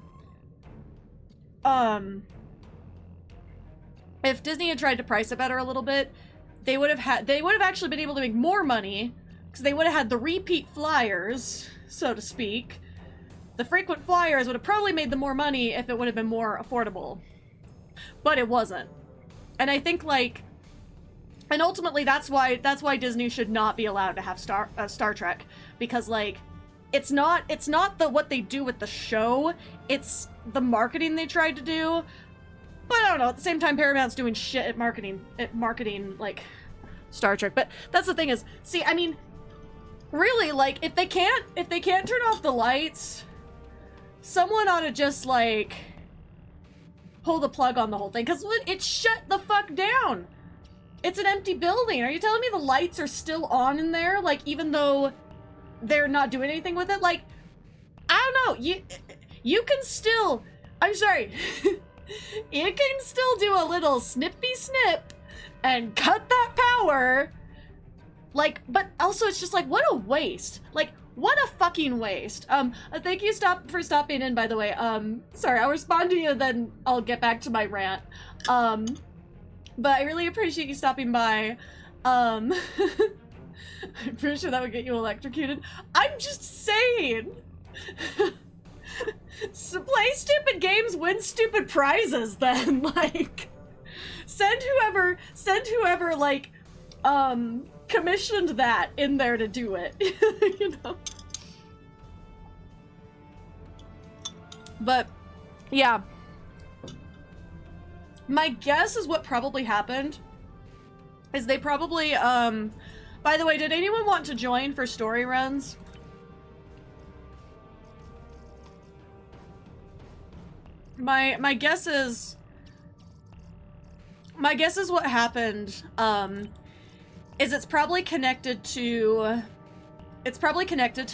if Disney had tried to price it better a little bit, they would have actually been able to make more money, because they would have had the repeat flyers, so to speak. The frequent flyers would have probably made them more money if it would have been more affordable. But it wasn't. And I think like, and ultimately that's why Disney should not be allowed to have Star Trek, because like, it's not what they do with the show, it's the marketing they tried to do. But I don't know, at the same time Paramount's doing shit at marketing like Star Trek. But that's the thing is, see, I mean, really, like, if they can't turn off the lights, someone ought to just like pull the plug on the whole thing, because it's shut the fuck down. It's an empty building. Are you telling me the lights are still on in there, like, even though they're not doing anything with it? Like, I don't know, you can still, I'm sorry, you can still do a little snippy snip and cut that power, like, but also it's just like, what a waste. Like, what a fucking waste. Thank you for stopping in, by the way. Sorry, I'll respond to you, then I'll get back to my rant. But I really appreciate you stopping by. I'm pretty sure that would get you electrocuted. I'm just saying. So play stupid games, win stupid prizes, then. Like, send whoever, like, commissioned that in there to do it. You know? But, yeah. My guess is what probably happened is they probably, by the way, did anyone want to join for story runs? My guess is what happened, is it's probably connected to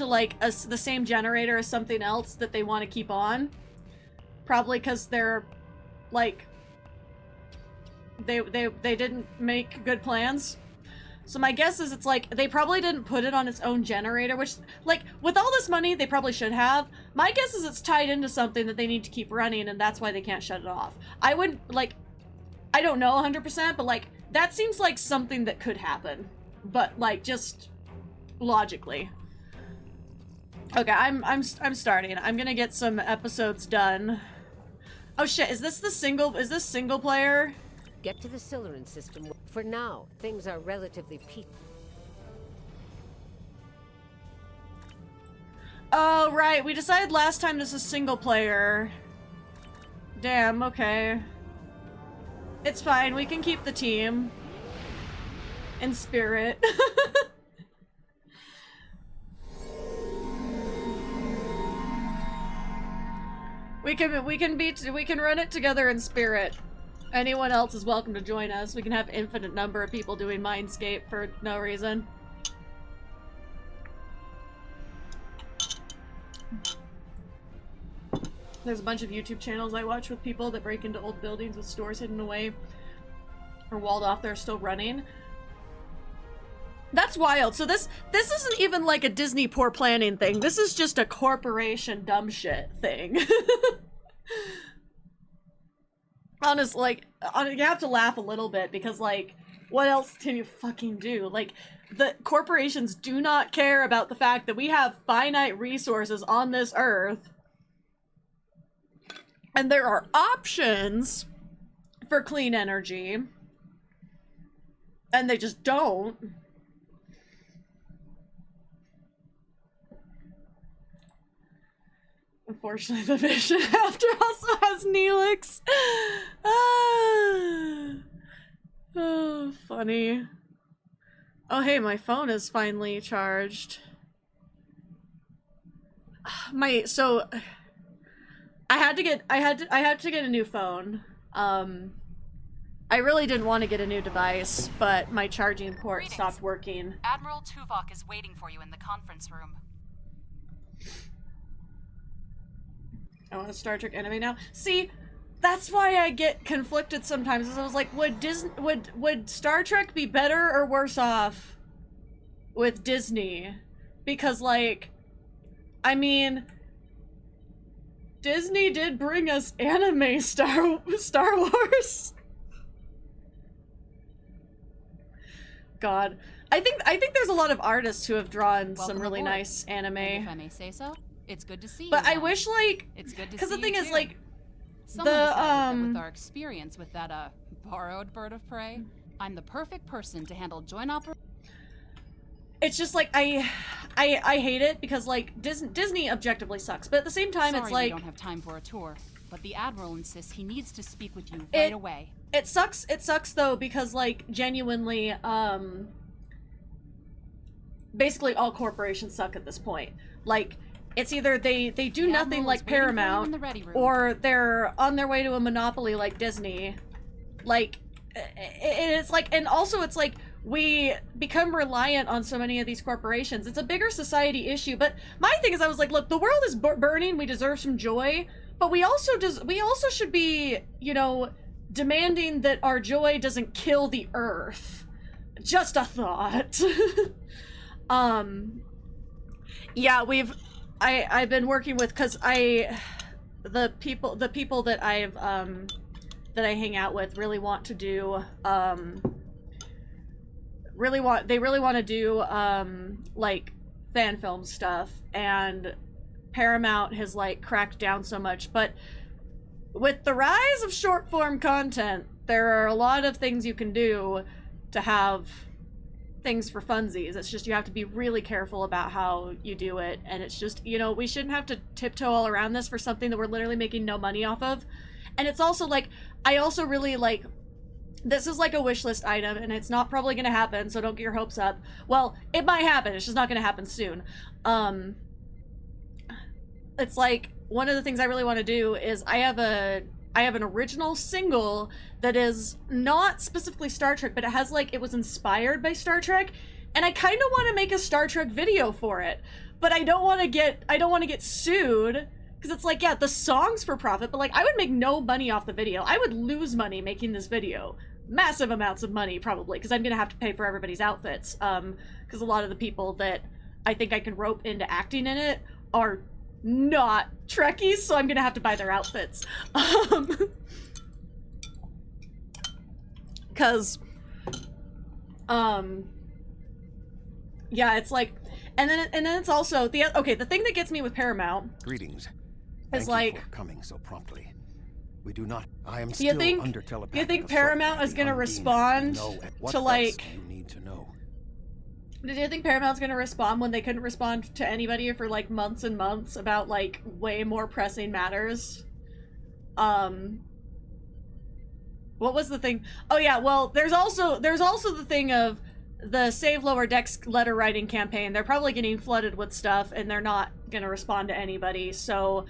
like the same generator as something else that they want to keep on. Probably because they're like, they didn't make good plans. So my guess is it's like, they probably didn't put it on its own generator, which, like, with all this money, they probably should have. My guess is it's tied into something that they need to keep running, and that's why they can't shut it off. I would, like, I don't know 100%, but, like, that seems like something that could happen. But, like, just logically. Okay, I'm starting. I'm gonna get some episodes done. Oh shit, is this single player? Get to the Siluran system. For now, things are relatively peaceful. Oh, right. We decided last time this is single player. Damn, okay. It's fine. We can keep the team. In spirit. We can run it together in spirit. Anyone else is welcome to join us. We can have infinite number of people doing Mindscape for no reason. There's a bunch of YouTube channels I watch with people that break into old buildings with stores hidden away or walled off that are still running. That's wild. So this isn't even like a Disney poor planning thing. This is just a corporation dumb shit thing. Honestly, like, you have to laugh a little bit because, like, what else can you fucking do? Like, the corporations do not care about the fact that we have finite resources on this earth. And there are options for clean energy. And they just don't. Unfortunately, the Vision After also has Neelix. Oh, funny. Oh, hey, my phone is finally charged. So I had to get a new phone. I really didn't want to get a new device, but my charging port stopped working. Admiral Tuvok is waiting for you in the conference room. I want a Star Trek anime now. See, that's why I get conflicted sometimes. Is I was like, would Star Trek be better or worse off with Disney? Because, like, I mean, Disney did bring us anime Star Wars. God, I think there's a lot of artists who have drawn some really nice anime. And if I may say so, it's good to see you. But I wish, like, it's good to see because the thing you is, too. like, Someone decided that with our experience with that borrowed bird of prey, I'm the perfect person to handle joint operation. It's just like I hate it because, like, Disney objectively sucks, but at the same time, Sorry, it's like we don't have time for a tour, but the Admiral insists he needs to speak with you right away. It sucks though because, like, genuinely, basically all corporations suck at this point. Like, it's either they do nothing like Paramount, or they're on their way to a monopoly like Disney. Like, it's like, and also it's like we become reliant on so many of these corporations. It's a bigger society issue. But my thing is, I was like, look, the world is burning. We deserve some joy, but we also should be, you know, demanding that our joy doesn't kill the earth. Just a thought. Yeah, I've been working with, because the people that I've that I hang out with really want to do really want to do like fan film stuff, and Paramount has, like, cracked down so much. But with the rise of short form content, there are a lot of things you can do to have things for funsies. It's just you have to be really careful about how you do it, and it's just, you know, we shouldn't have to tiptoe all around this for something that we're literally making no money off of. And it's also like, I also really like, this is like a wish list item, and it's not probably gonna happen, so don't get your hopes up. Well, it might happen, it's just not gonna happen soon. It's like, one of the things I really want to do is I have an original single that is not specifically Star Trek, but it has, like, it was inspired by Star Trek, and I kind of want to make a Star Trek video for it, but I don't want to get sued, because it's like, yeah, the song's for profit, but, like, I would make no money off the video. I would lose money making this video. Massive amounts of money, probably, because I'm gonna have to pay for everybody's outfits, because a lot of the people that I think I can rope into acting in it are not Trekkies, so I'm gonna have to buy their outfits. Cause, yeah, it's like, and then it's also the thing that gets me with Paramount. Greetings. Is, Thank like, you for coming so promptly. We do not. I am do still you think under telepathic you think assault Paramount by is the gonna Undine. respond We know what to, else like? you need to know. Do you think Paramount's gonna respond when they couldn't respond to anybody for, like, months and months about, like, way more pressing matters? What was the thing? Oh yeah, well, there's also the thing of the Save Lower Decks letter writing campaign. They're probably getting flooded with stuff, and they're not gonna respond to anybody. So,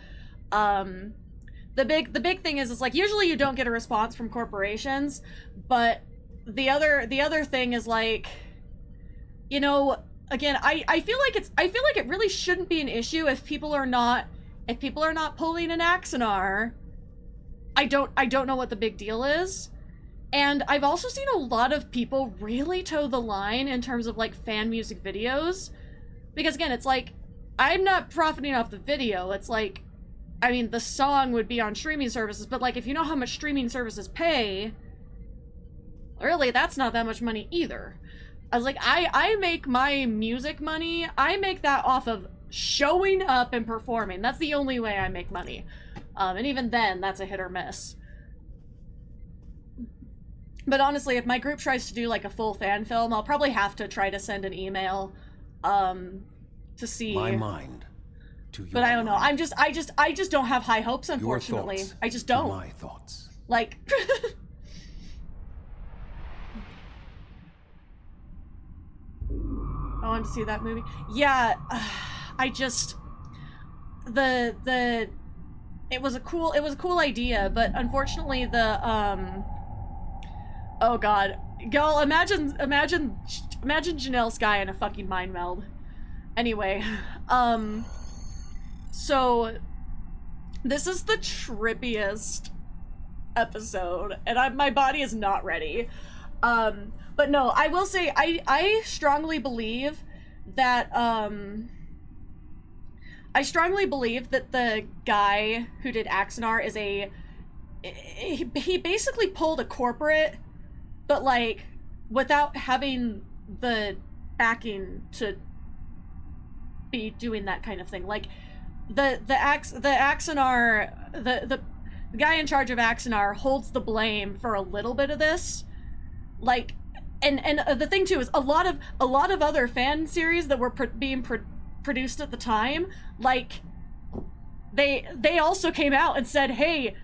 the big thing is like, usually you don't get a response from corporations, but the other thing is, like, you know, again, I feel like it really shouldn't be an issue if people are not pulling an Axanar. I don't know what the big deal is. And I've also seen a lot of people really toe the line in terms of, like, fan music videos. Because, again, it's like, I'm not profiting off the video. It's like, I mean, the song would be on streaming services, but, like, if you know how much streaming services pay, really, that's not that much money either. I was like, I make my music money, I make that off of showing up and performing. That's the only way I make money. And even then, that's a hit or miss. But honestly, if my group tries to do, like, a full fan film, I'll probably have to try to send an email, to see... My mind To your But I don't know. mind. I just don't have high hopes, unfortunately. Your thoughts I just to don't. my thoughts. Like, I want to see that movie. Yeah, I just it was a cool idea, but unfortunately oh god, y'all imagine Janelle Sky in a fucking mind meld. Anyway, so this is the trippiest episode, and my body is not ready. But no, I will say I strongly believe that the guy who did Axanar is he basically pulled a corporate, but like without having the backing to be doing that kind of thing. Like the Axanar, the guy in charge of Axanar holds the blame for a little bit of this. Like, and the thing too is a lot of other fan series that were being produced at the time, like they also came out and said, hey,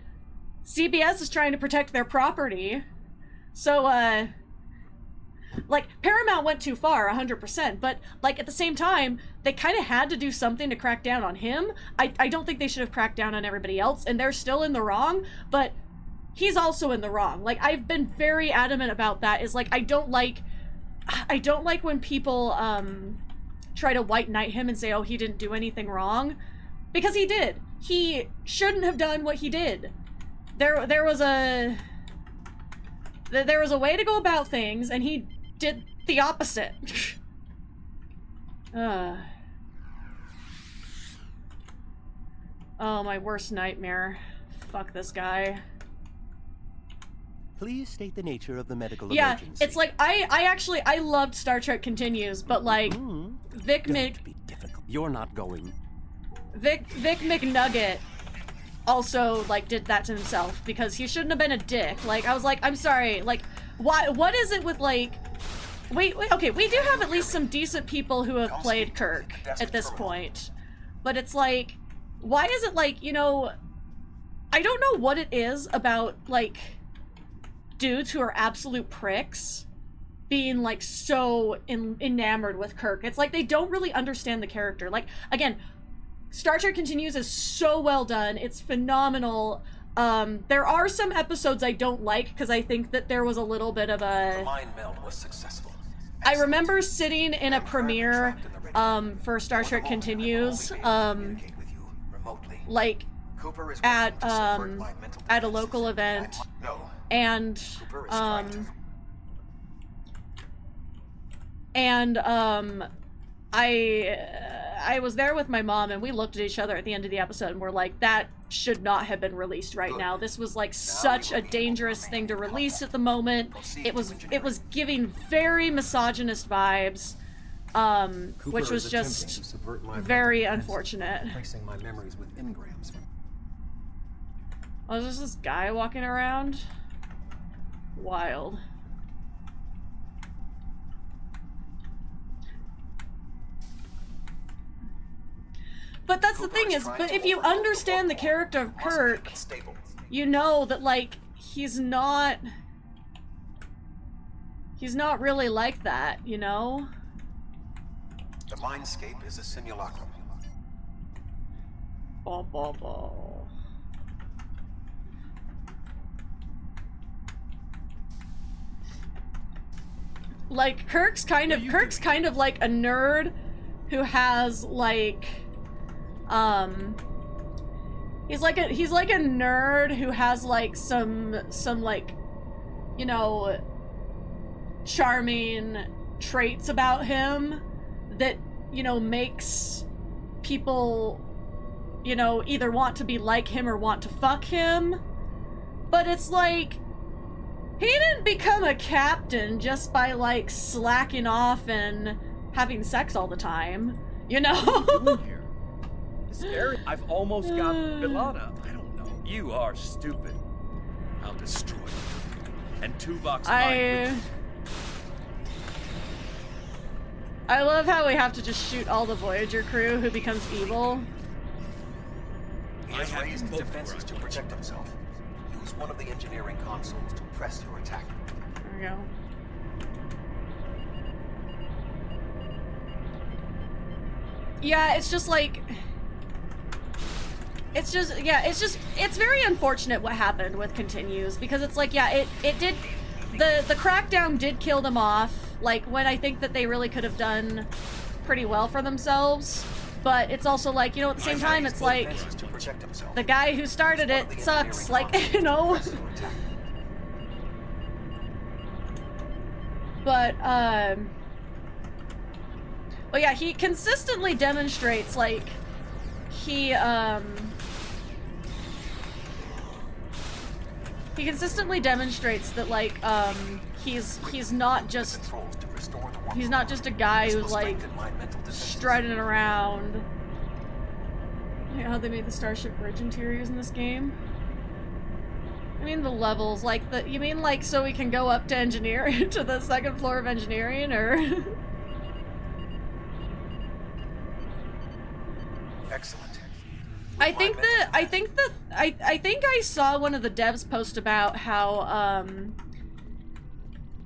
CBS is trying to protect their property. So like Paramount went too far 100%, but like at the same time they kind of had to do something to crack down on him. I don't think they should have cracked down on everybody else, and they're still in the wrong, but he's also in the wrong. Like, I've been very adamant about that, is like I don't like when people try to white knight him and say, oh, he didn't do anything wrong, because he did. He shouldn't have done what he did. There was a way to go about things, and he did the opposite. Oh, my worst nightmare. Fuck this guy. Please state the nature of the medical emergency. emergency. It's like, I loved Star Trek Continues, but like, Vic Don't be difficult. You're not going. Vic McNugget also, like, did that to himself, because he shouldn't have been a dick. Like, I was like, I'm sorry, like, what is it with, like, wait, okay, we do have at least some decent people who have played Kirk at this point, but it's like, why is it like, you know, I don't know what it is about, like, dudes who are absolute pricks being like so enamored with Kirk. It's like they don't really understand the character. Like, again, Star Trek Continues is so well done. It's phenomenal. There are some episodes I don't like because I think that there was a little bit of a... The mind meld was successful. I remember sitting in a premiere for Star Trek Continues, like at a local event, and I was there with my mom, and we looked at each other at the end of the episode and we're like, that should not have been released right now. This was like such a dangerous thing to release at the moment. It was giving very misogynist vibes, which was just very unfortunate. Replacing my memories with engrams. Oh, there's this guy walking around? Wild. But that's the thing is, but if you understand the character of Kirk, you know that, like, he's not really like that, you know? The mindscape is a simulacrum. Ball, ball, ball. Like, Kirk's kind of like a nerd who has like he's like a nerd who has like some like, you know, charming traits about him that, you know, makes people, you know, either want to be like him or want to fuck him. But it's like, he didn't become a captain just by, like, slacking off and having sex all the time, you know? What are you doing here? Scary. I've almost got Vilana. I don't know. You are stupid. I'll destroy you. And Tuvok's mind. I love how we have to just shoot all the Voyager crew who becomes evil. He has raised defenses to protect himself. Use one of the engineering consoles to press your attack. There we go. Yeah, it's just like... It's very unfortunate what happened with Continues, because it's like, yeah, it did... The crackdown did kill them off, like, when I think that they really could have done pretty well for themselves, but it's also like, you know, at the same time, it's like, the guy who started it sucks, like, you know? But, well, yeah, he consistently demonstrates, like, he consistently demonstrates that, like, he's not just a guy who's, like, strutting around. Yeah, how they made the Starship Bridge interiors in this game? I mean the levels, like, you mean, like, so we can go up to engineering, to the second floor of engineering, or? Excellent. I think I saw one of the devs post about how,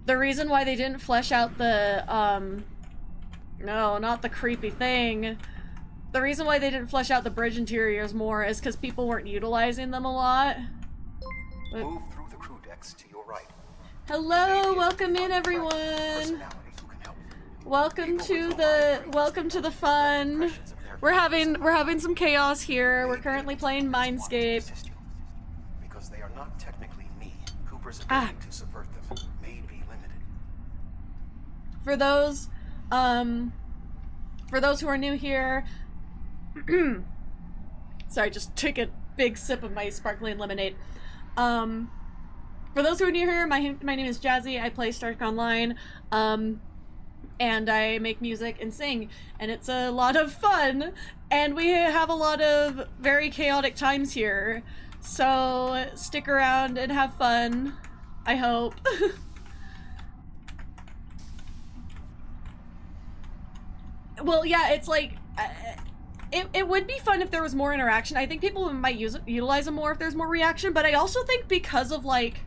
the reason why they didn't flesh out the, no, not the creepy thing. The reason why they didn't flesh out the bridge interiors more is because people weren't utilizing them a lot. But... Move through the crew decks to your right. Hello, welcome in, everyone. Welcome to the fun. We're having some chaos here. We're currently playing Mindscape. Because they are not technically me. Cooper's ability to subvert them may be limited. For those who are new here, sorry, just took a big sip of my sparkling lemonade. For those who are new here, my name is Jazi. I play Star Trek Online. And I make music and sing, and it's a lot of fun, and we have a lot of very chaotic times here, so stick around and have fun, I hope. Well, yeah, it's like, it would be fun if there was more interaction. I think people might utilize them more if there's more reaction, but I also think because of, like,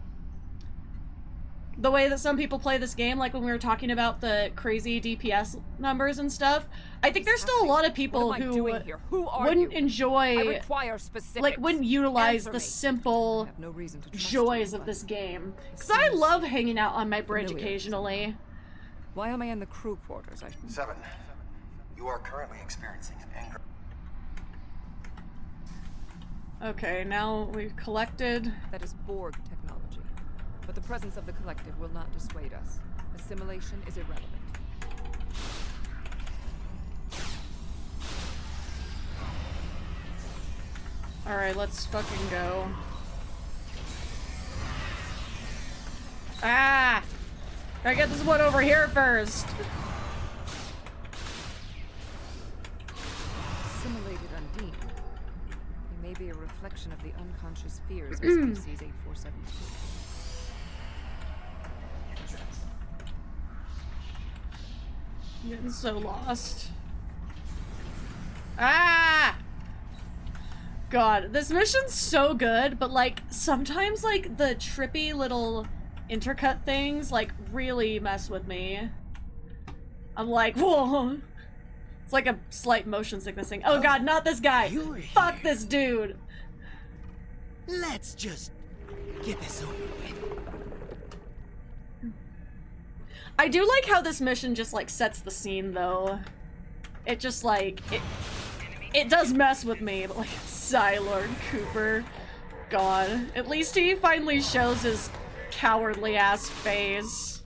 the way that some people play this game, like when we were talking about the crazy DPS numbers and stuff, I think there's still a lot of people who wouldn't enjoy, like, wouldn't utilize the simple joys of this game. Because I love hanging out on my bridge occasionally. Why am I in the crew quarters? 7. You are currently experiencing an anger. Okay, now we've collected. That is Borg technology. But the presence of the collective will not dissuade us. Assimilation is irrelevant. Alright, let's fucking go. Ah! I get this one over here first. Assimilated Undine. They may be a reflection of the unconscious fears of species 8472. I'm getting so lost. Ah! God, this mission's so good, but, like, sometimes, like, the trippy little intercut things, like, really mess with me. I'm like, whoa! It's like a slight motion sickness thing. Oh god, not this guy! Fuck this dude! Let's just get this over with. I do like how this mission just, like, sets the scene, though. It just, like, it does mess with me, but, like, Lord Cooper. God. At least he finally shows his cowardly-ass face.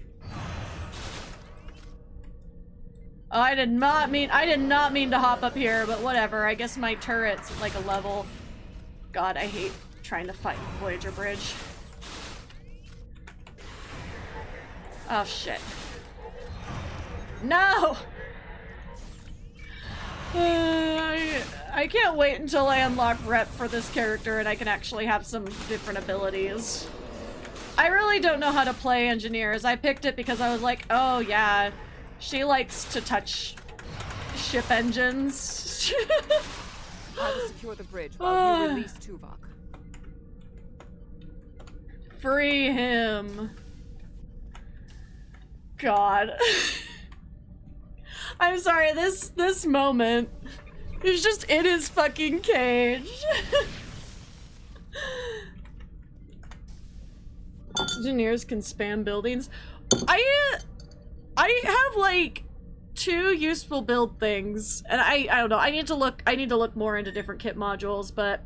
Oh, I did not mean to hop up here, but whatever. I guess my turret's, like, a level. God, I hate trying to fight Voyager Bridge. Oh, shit. No! I can't wait until I unlock rep for this character and I can actually have some different abilities. I really don't know how to play engineers. I picked it because I was like, oh yeah, she likes to touch ship engines. I will secure the bridge while you release Tuvok. Free him. God. I'm sorry, this moment is just in his fucking cage. Engineers can spam buildings. I have like 2 useful build things, and I don't know. I need to look more into different kit modules, but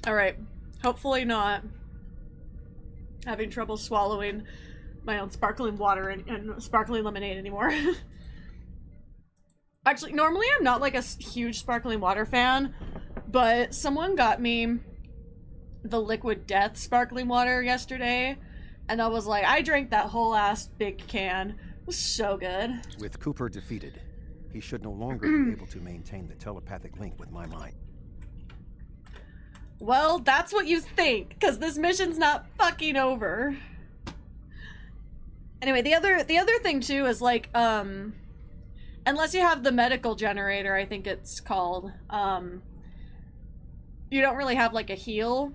all right. Hopefully not having trouble swallowing my own sparkling water and sparkling lemonade anymore. Actually, normally I'm not like a huge sparkling water fan, but someone got me the Liquid Death sparkling water yesterday, and I was like, I drank that whole ass big can. It was so good. With Cooper defeated, he should no longer be able to maintain the telepathic link with my mind. Well, that's what you think, because this mission's not fucking over. Anyway, the other thing too is like, unless you have the medical generator, I think it's called, you don't really have like a heal.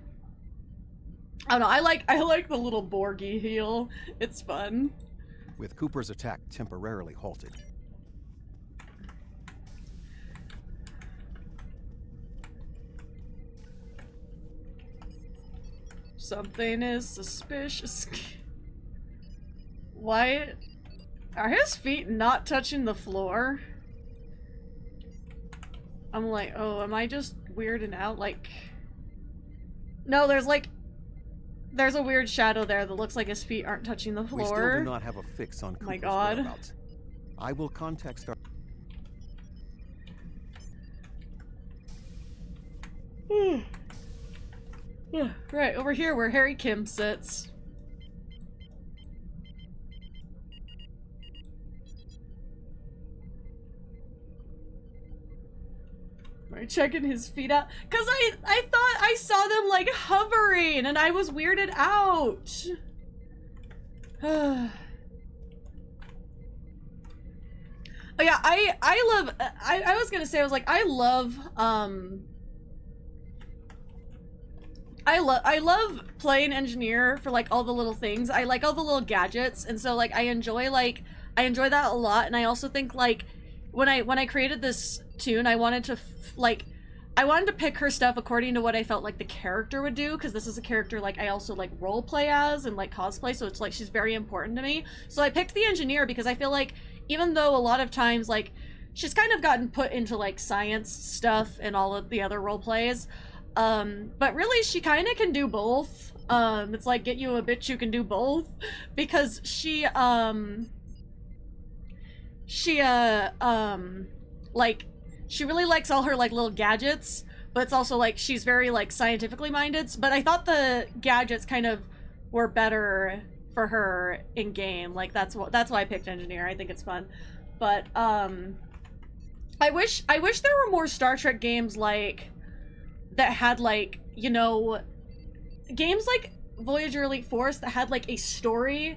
I don't know, I like the little Borgie heal. It's fun. With Cooper's attack temporarily halted, Something is suspicious. Why are his feet not touching the floor? I'm like, oh, am I just weirding out? Like, no, there's a weird shadow there that looks like his feet aren't touching the floor. we still do not have a fix on Cooper's my God. whereabouts. I will contact Star. Yeah, right, over here where Harry Kim sits. Am I checking his feet out? Cause I thought I saw them like hovering and I was weirded out. Oh yeah, I love, I was gonna say, I was like, I love playing engineer for like all the little things. I like all the little gadgets, and so like I enjoy that a lot. And I also think like when I created this tune, I wanted to I wanted to pick her stuff according to what I felt like the character would do, because this is a character like I also like role play as and like cosplay, so it's like she's very important to me. So I picked the engineer because I feel like even though a lot of times like she's kind of gotten put into like science stuff and all of the other role plays, but really she kind of can do both. It's like, get you a bitch who can do both, because she really likes all her like little gadgets, but it's also like she's very like scientifically minded. But I thought the gadgets kind of were better for her in game. Like that's why I picked engineer. I think it's fun. But I wish there were more Star Trek games like that had like, you know, games like Voyager Elite Force that had like a story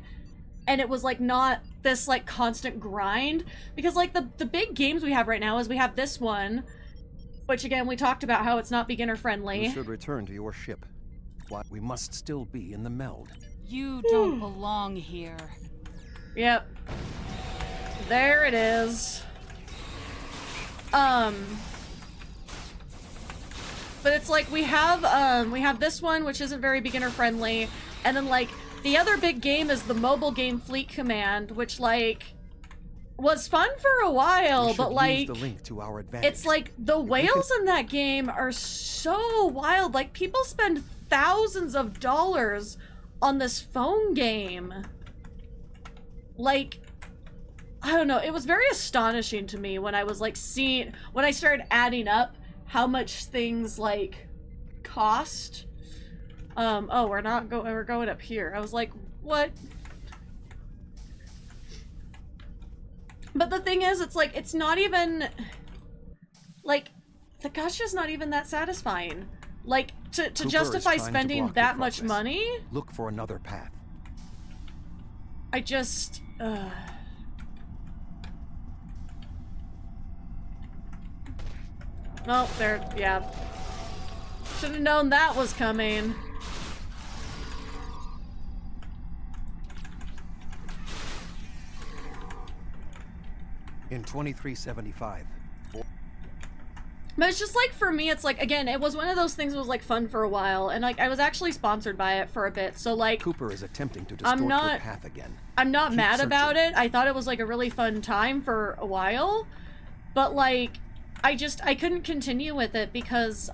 and it was like not this like constant grind, because like the big games we have right now is we have this one, which again we talked about how it's not beginner friendly. You should return to your ship. Why, we must still be in the meld. You don't belong here. Yep. There it is. But it's like we have this one, which isn't very beginner friendly, and then like the other big game is the mobile game Fleet Command, which like was fun for a while, but like use the link to our advantage. It's like the whales in that game are so wild. Like people spend thousands of dollars on this phone game. Like, I don't know, it was very astonishing to me when I was like when I started adding up how much things like cost. Oh, we're going up here. I was like, what? But the thing is, it's like, it's not even like the gacha's not even that satisfying. Like to justify spending that much money. Look for another path. I just... Oh, there, yeah. Should have known that was coming. In 2375. But it's just like, for me, it's like, again, it was one of those things that was like fun for a while, and like I was actually sponsored by it for a bit, so like Cooper is attempting to distort your path again. I'm not Keep mad searching. about it. I thought it was like a really fun time for a while, but like I couldn't continue with it because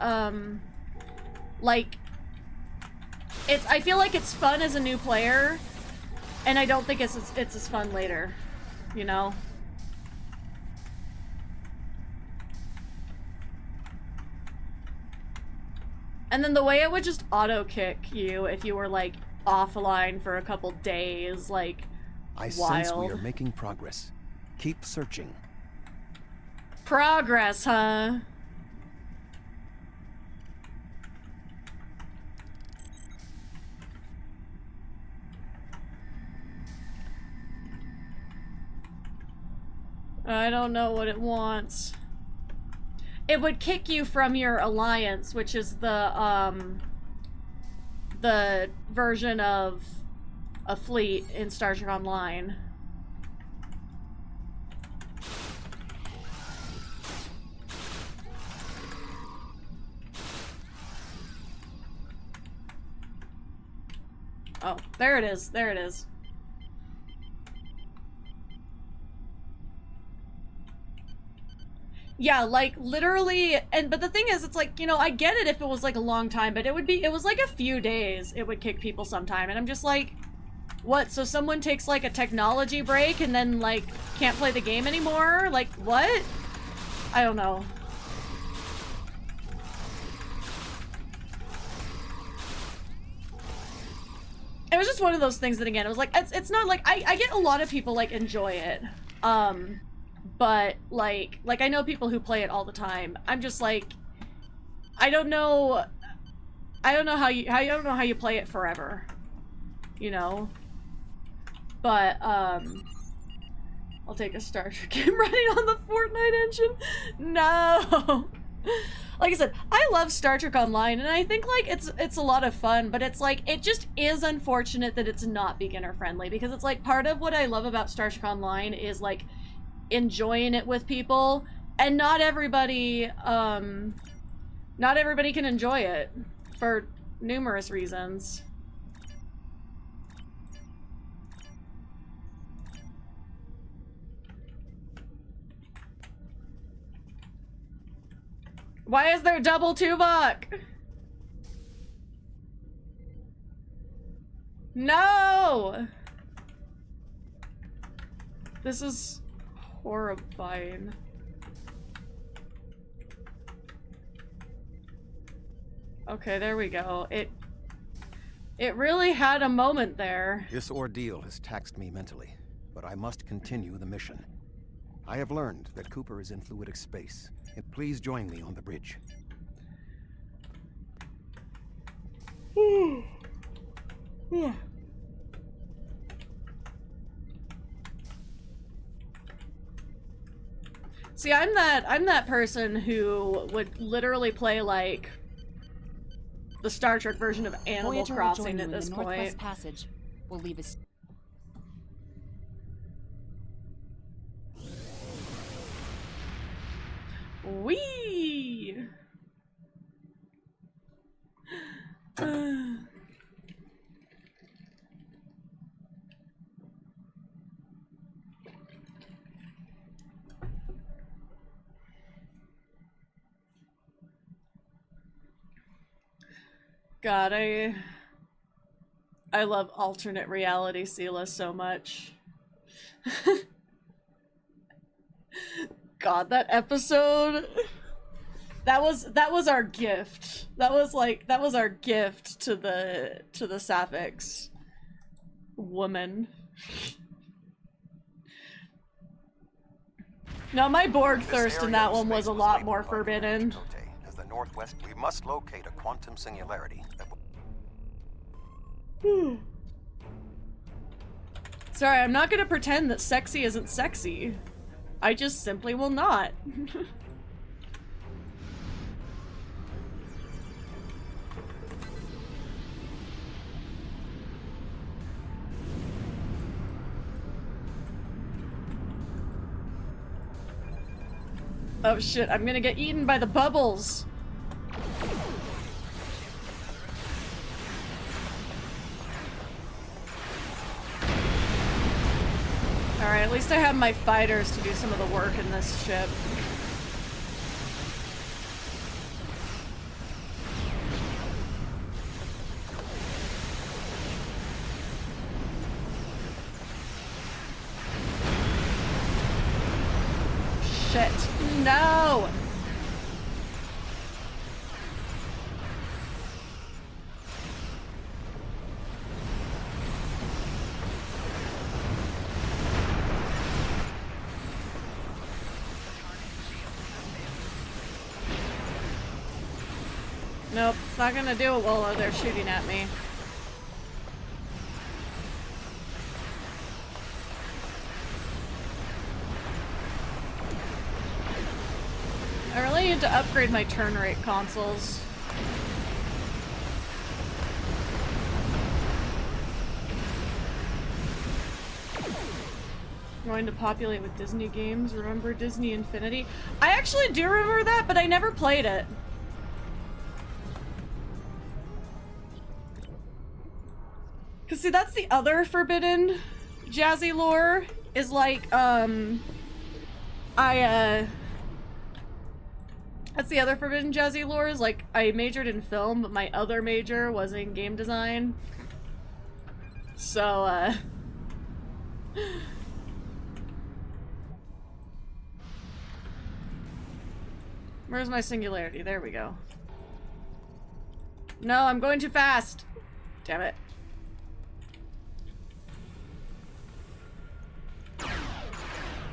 like I feel like it's fun as a new player, and I don't think it's as fun later, you know? And then the way it would just auto-kick you if you were, like, offline for a couple days, like, I wild. sense we are making progress. Keep searching. Progress, huh? I don't know what it wants. It would kick you from your alliance, which is the version of a fleet in Star Trek Online. Oh, there it is. There it is. Yeah, like, literally, but the thing is, it's like, you know, I get it if it was, like, a long time, but it was, like, a few days it would kick people sometime, and I'm just like, what, so someone takes, like, a technology break and then, like, can't play the game anymore? Like, what? I don't know. It was just one of those things that, again, it was like, it's not, like, I get a lot of people, like, enjoy it, but like I know people who play it all the time. I'm just like, I don't know how you play it forever, you know. But I'll take a Star Trek game running on the Fortnite engine. No. Like I said, I love Star Trek Online, and I think like it's a lot of fun, but it's like it just is unfortunate that it's not beginner friendly, because it's like part of what I love about Star Trek Online is like enjoying it with people, and not everybody can enjoy it for numerous reasons. Why is there double Tuvok? No! This is horrifying. Okay, there we go. It really had a moment there. This ordeal has taxed me mentally, but I must continue the mission. I have learned that Cooper is in fluidic space. Please join me on the bridge. See, I'm that person who would literally play like the Star Trek version of Animal Voyager will Crossing join you at this in the Northwest point. Passage. We'll leave us. Whee! God, I love alternate reality Sela so much. God, that episode, that was our gift. That was our gift to the Sapphics woman. Now my Borg thirst in that one was a lot more forbidden. As the Northwest, we must locate a quantum singularity that will... Sorry, I'm not gonna pretend that sexy isn't sexy. I just simply will not. Oh shit, I'm gonna get eaten by the bubbles. Alright, at least I have my fighters to do some of the work in this ship. Shit. No! Nope, it's not gonna do it while they're shooting at me. I really need to upgrade my turn rate consoles. Going to populate with Disney games. Remember Disney Infinity? I actually do remember that, but I never played it. Cause see, that's the other forbidden Jazi lore, is like, that's the other forbidden Jazi lore, is like, I majored in film, but my other major was in game design. So, where's my singularity? There we go. No, I'm going too fast! Damn it.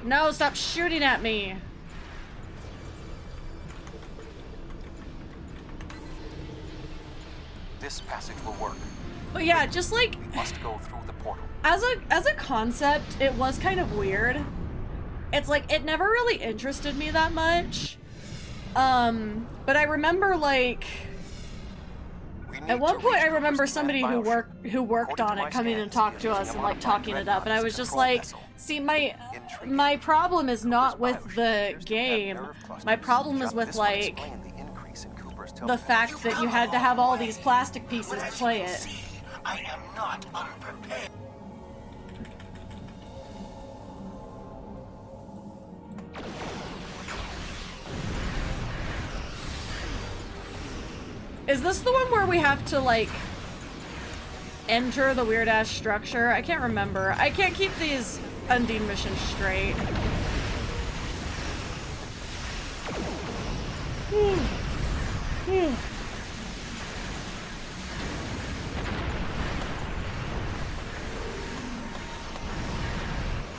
No, stop shooting at me! This passage will work. But yeah, just like, We must go through the portal. as a concept, it was kind of weird. It's like, it never really interested me that much. But I remember like, at one point I remember somebody who worked on it coming and talked to us and like talking it up, and I was just like, see, my problem is not with the game. My problem is with like the fact that you had to have all these plastic pieces to play it. I am not unprepared. Is this the one where we have to like enter the weird ass structure? I can't remember. I can't keep these Undine missions straight.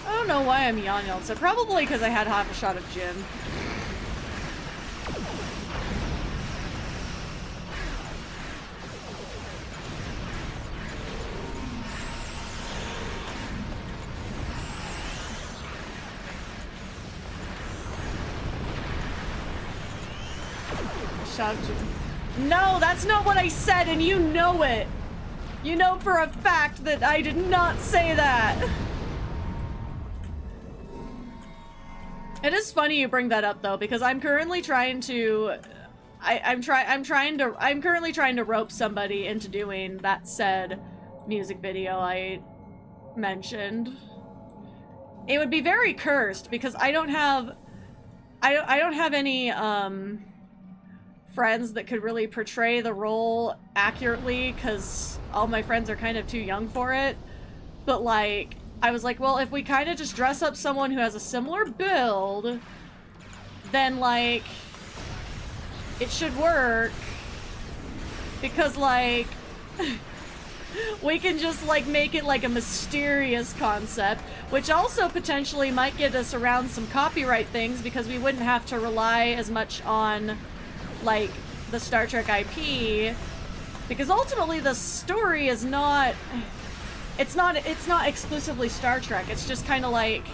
I don't know why I'm yawning, so probably because I had half a shot of gin. No, that's not what I said, and you know it. You know for a fact that I did not say that. It is funny you bring that up though, because I'm currently trying to I'm currently trying to rope somebody into doing that said music video I mentioned. It would be very cursed because I don't have any friends that could really portray the role accurately because all my friends are kind of too young for it. But like, I was like, well, if we kind of just dress up someone who has a similar build, then like, it should work. Because like, we can just like make it like a mysterious concept, which also potentially might get us around some copyright things because we wouldn't have to rely as much on like the Star Trek IP, because ultimately the story is not, it's not exclusively Star Trek. It's just kind of like,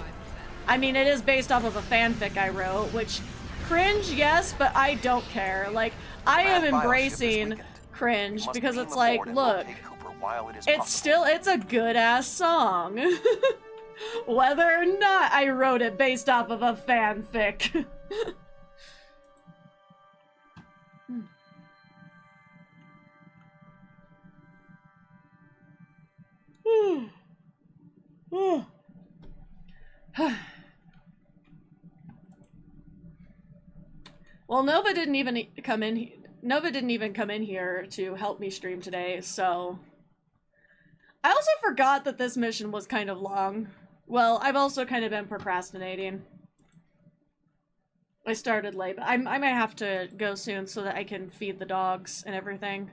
I mean, it is based off of a fanfic I wrote, which cringe, yes, but I don't care. Like, I am embracing cringe because it's like, look, it's a good ass song. Whether or not I wrote it based off of a fanfic. Well, Nova didn't even come in. Nova didn't even come in here to help me stream today, so I also forgot that this mission was kind of long. Well, I've also kind of been procrastinating. I started late, but I might have to go soon so that I can feed the dogs and everything.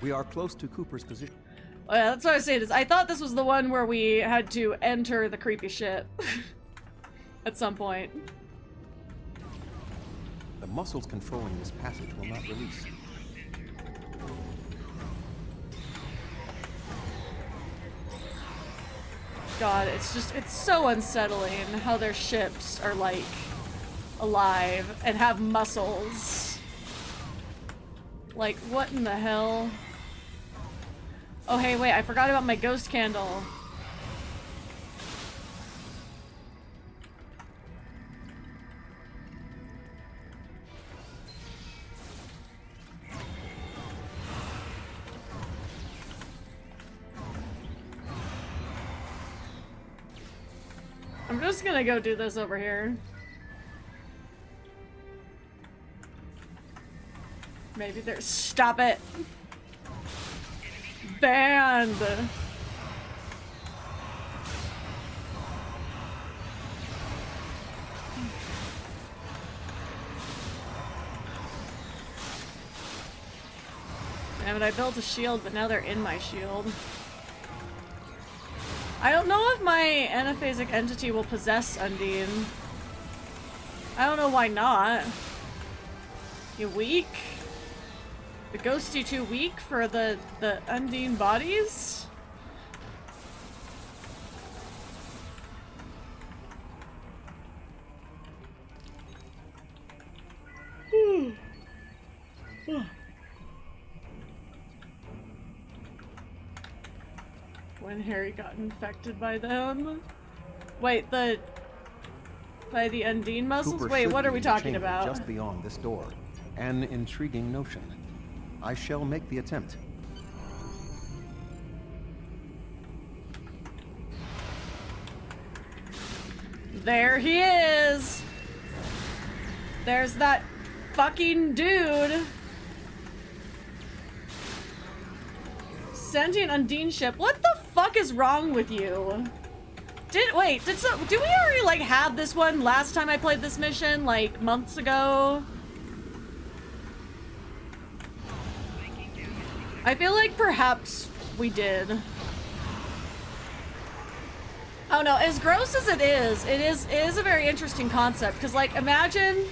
We are close to Cooper's position. Oh, yeah, that's what I was saying. I thought this was the one where we had to enter the creepy ship at some point. The muscles controlling this passage will not release. God, it's so unsettling how their ships are, like, alive and have muscles. Like, what in the hell? Oh, hey, wait, I forgot about my ghost candle. I'm just gonna go do this over here. Maybe there's— stop it! Banned! Damn it, I built a shield, but now they're in my shield. I don't know if my anaphasic entity will possess Undine. I don't know why not. You weak? The ghosty too weak for the Undine bodies? When Harry got infected by them? Wait, by the Undine muscles? Cooper Wait, should what are be we in the talking chamber about? just beyond this door. An intriguing notion. I shall make the attempt. There he is! There's that fucking dude! Sentient Undine ship. What the fuck is wrong with you? Do we already, like, have this one last time I played this mission, like, months ago? I feel like perhaps we did. Oh no, as gross as it is a very interesting concept, because, like, imagine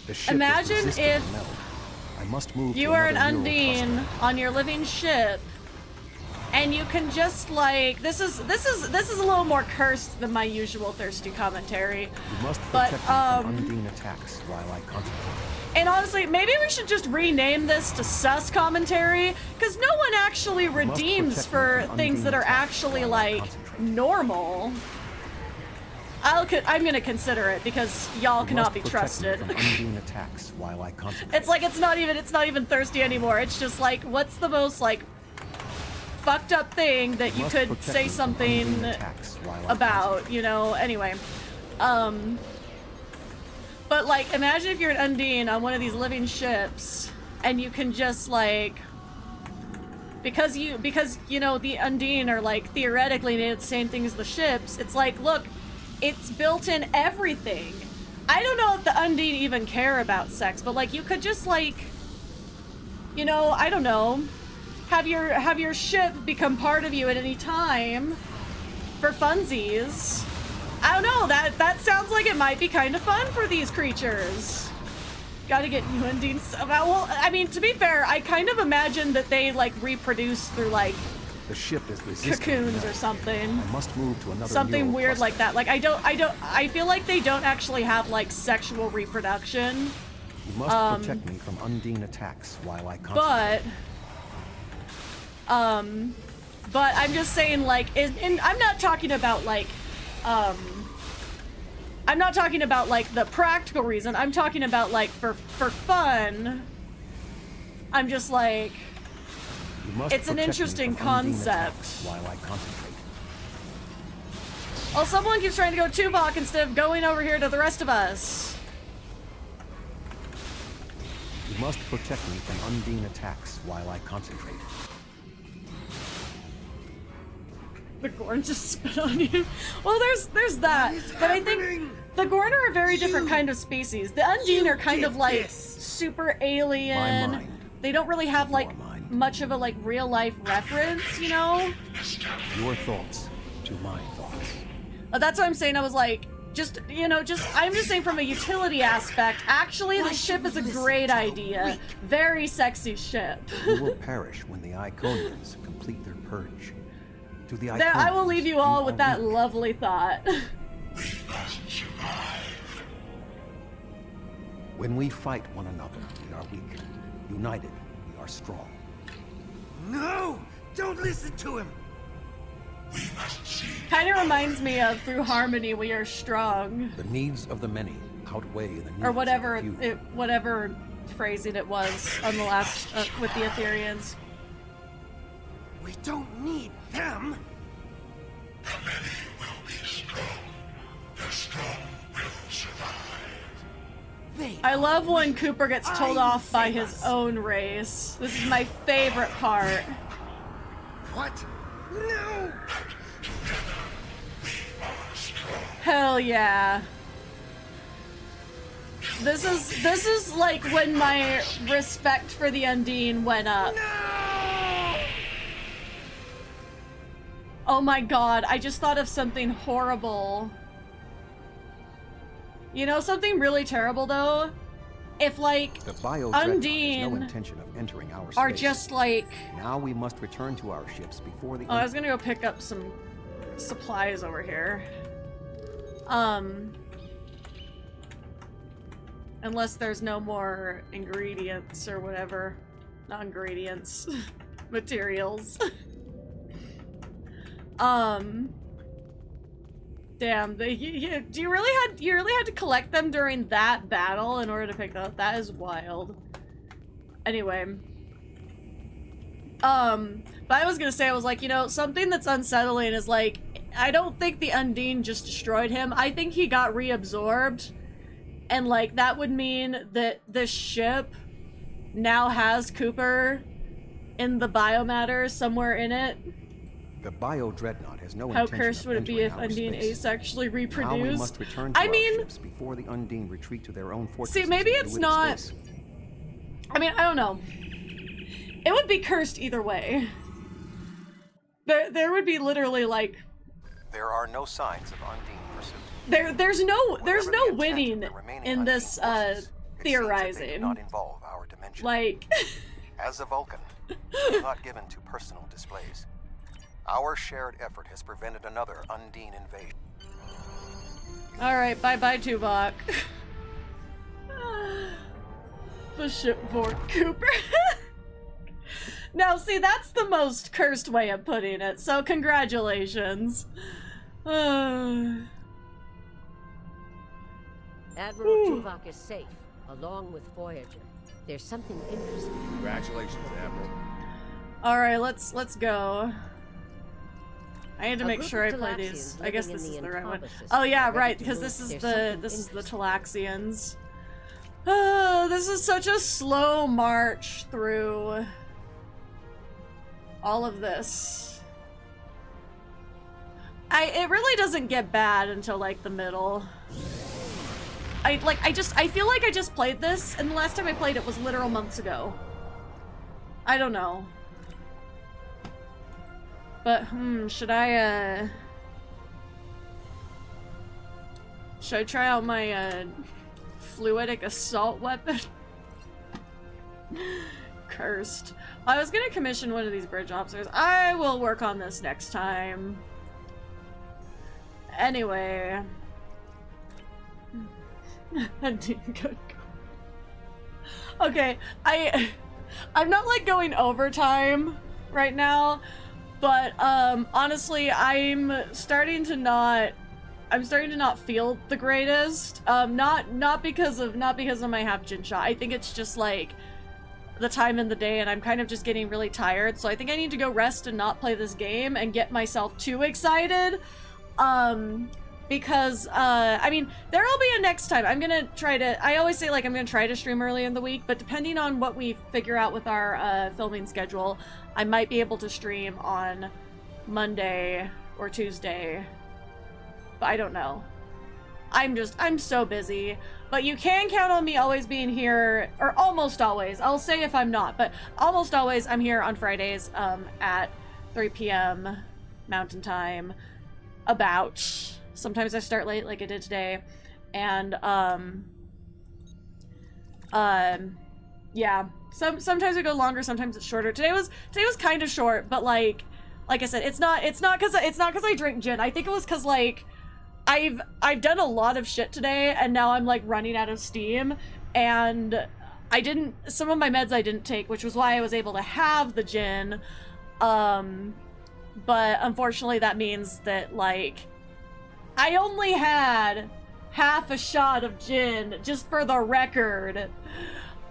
if I must move you to are an another neural Undine cluster. on your living ship, and you can just, like, this is a little more cursed than my usual thirsty commentary. You must But, protect me from Undine attacks while I concentrate. And honestly, maybe we should just rename this to sus commentary, because no one actually redeems for things that are actually, like, normal. I'm gonna consider it, because y'all cannot be trusted. From Undine attacks while I concentrate. It's like, it's not even thirsty anymore. It's just like, what's the most, like, fucked up thing that you could say something about, you know? Anyway. But, like, imagine if you're an Undine on one of these living ships, and you can just, like, because you know, the Undine are, like, theoretically made the same thing as the ships, it's like, look, it's built in everything. I don't know if the Undine even care about sex, but, like, you could just, like, you know, I don't know, have your ship become part of you at any time for funsies. I don't know, that sounds like it might be kind of fun for these creatures. Gotta get you and Dean somehow. Well, I mean, to be fair, I kind of imagine that they, like, reproduce through, like, The ship is resistant. cocoons or something. I must move to another Something neural weird like cluster. that. Like, I feel like they don't actually have, like, sexual reproduction. You must protect me from Undine attacks while I concentrate. But I'm just saying, like, and I'm not talking about, like, I'm not talking about, like, the practical reason. I'm talking about, like, for fun. I'm just like, You must it's an protect me interesting from Undine concept. attacks while I concentrate. Oh, someone keeps trying to go Tuvok instead of going over here to the rest of us. You must protect me from Undine attacks while I concentrate. The Gorn just spit on you. Well, there's that. But I think the Gorn are a very different kind of species. The Undine are kind of like super alien. My mind. They don't really have like Your mind. much of a like real life reference, you know? Your thoughts to my thoughts. That's what I'm saying. I was like, I'm just saying from a utility aspect, actually the ship is a great idea. Very sexy ship. You will perish when the Iconians complete their purge. To the There, I will Iconians, leave you all you with are that weak. lovely thought. When we fight one another, we are weak. United, we are strong. No! Don't listen to him! Kind of reminds me of Through Harmony We Are Strong, The needs of the many outweigh the needs or whatever of the few. whatever phrasing it was on the last with the Ethereans. We don't need them! They I love are when weak. Cooper gets I told will off by save his us. own race. This is my favorite part. What? No! Hell yeah. This is like when my respect for the Undine went up. Oh my god, I just thought of something horrible. You know, something really terrible though? If like The bio has no Undine intention of entering our are space. just like, Now we must return to our ships before the oh, I was gonna go pick up some supplies over here. Unless there's no more ingredients or whatever. Not ingredients. Materials. Damn, do you really had to collect them during that battle in order to pick them up? That is wild. Anyway. But I was gonna say, I was like, you know, something that's unsettling is like, I don't think the Undine just destroyed him. I think he got reabsorbed. And like, that would mean that this ship now has Cooper in the biomatter somewhere in it. The bio dreadnought has no How intention cursed of would it be entering if our Undine space. Ace actually Now we reproduced? must return to I our mean, ships before the Undine retreat to their own fortresses. see, maybe in it's fluidic not. space. I mean, I don't know. It would be cursed either way. There would be literally like, There are no signs of Undine pursuit. there's no Whatever the intent of winning the remaining in Undine this forces, it seems that they do theorizing. not involve our dimension. Like, As a Vulcan, I am not given to personal displays. Our shared effort has prevented another Undine invasion. alright, bye-bye, Tuvok. The shipboard Cooper. Now, see, that's the most cursed way of putting it, so congratulations. Admiral Tuvok is safe, along with Voyager. There's something interesting. Congratulations, Admiral. Alright, let's go. I need to A make group sure I of play Talaxians these. I living guess in this the is the right one. Encompass system Oh yeah, are ready right, to because move. this is There's the something interesting. Talaxians. Oh, this is such a slow march through all of this. It really doesn't get bad until like the middle. I feel like I just played this, and the last time I played it was literal months ago. I don't know. But, should I try out my, fluidic assault weapon. Cursed. I was gonna commission one of these bridge officers. I will work on this next time. Anyway. Okay, I'm not like going overtime right now, but honestly, I'm starting to not feel the greatest. Not because of my half gin shot. I think it's just like the time in the day, and I'm kind of just getting really tired. So I think I need to go rest and not play this game and get myself too excited. Because I mean, there'll be a next time. I'm gonna try to. I always say like I'm gonna try to stream early in the week, but depending on what we figure out with our filming schedule, I might be able to stream on Monday or Tuesday. But I don't know. I'm so busy. But you can count on me always being here, or almost always. I'll say if I'm not, but almost always I'm here on Fridays at 3 p.m. Mountain Time. About. Sometimes I start late like I did today. And yeah. Sometimes I go longer, sometimes it's shorter. Today was kind of short, but like I said, it's not cuz I drink gin. I think it was cuz like I've done a lot of shit today, and now I'm like running out of steam, and some of my meds I didn't take, which was why I was able to have the gin. But unfortunately that means that like I only had half a shot of gin, just for the record.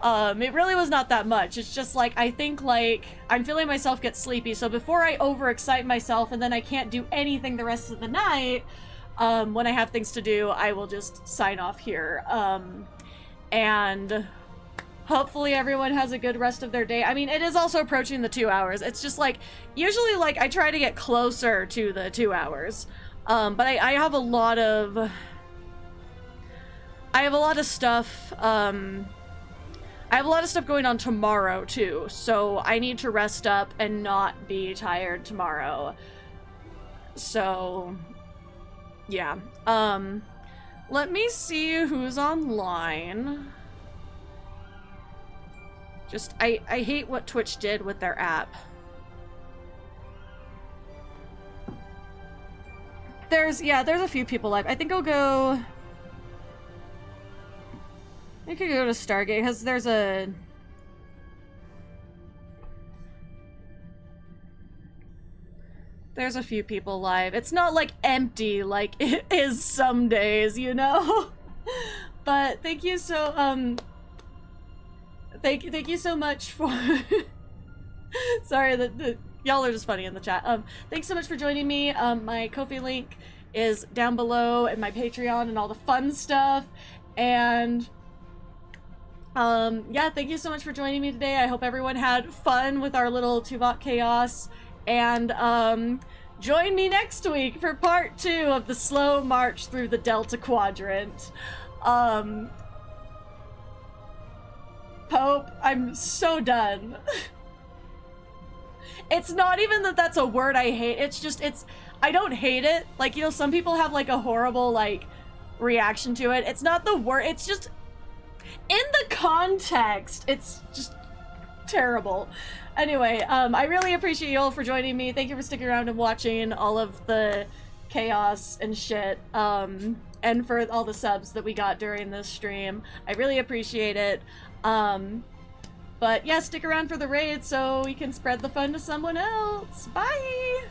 It really was not that much. It's just like, I think like I'm feeling myself get sleepy, so before I overexcite myself and then I can't do anything the rest of the night, when I have things to do, I will just sign off here. And hopefully everyone has a good rest of their day. I mean, it is also approaching the 2 hours. It's just like, usually like I try to get closer to the 2 hours. But I have a lot of stuff, I have a lot of stuff going on tomorrow too, so I need to rest up and not be tired tomorrow. So yeah. Let me see who's online. Just, I hate what Twitch did with their app. There's a few people live. I think I'll go... I could go to Stargate, because there's a... There's a few people live. It's not, like, empty like it is some days, you know? But thank you so, Thank you so much for... Sorry, y'all are just funny in the chat. Thanks so much for joining me. My Ko-fi link is down below, and my Patreon and all the fun stuff. And yeah, thank you so much for joining me today. I hope everyone had fun with our little Tuvok chaos. And join me next week for part 2 of the slow march through the Delta Quadrant. Pope, I'm so done. It's not even that that's a word I hate. It's just, I don't hate it. Like, you know, some people have like a horrible like reaction to it. It's not the word, it's just in the context, it's just terrible. Anyway, I really appreciate you all for joining me. Thank you for sticking around and watching all of the chaos and shit. And for all the subs that we got during this stream. I really appreciate it. But yeah, stick around for the raid so we can spread the fun to someone else. Bye!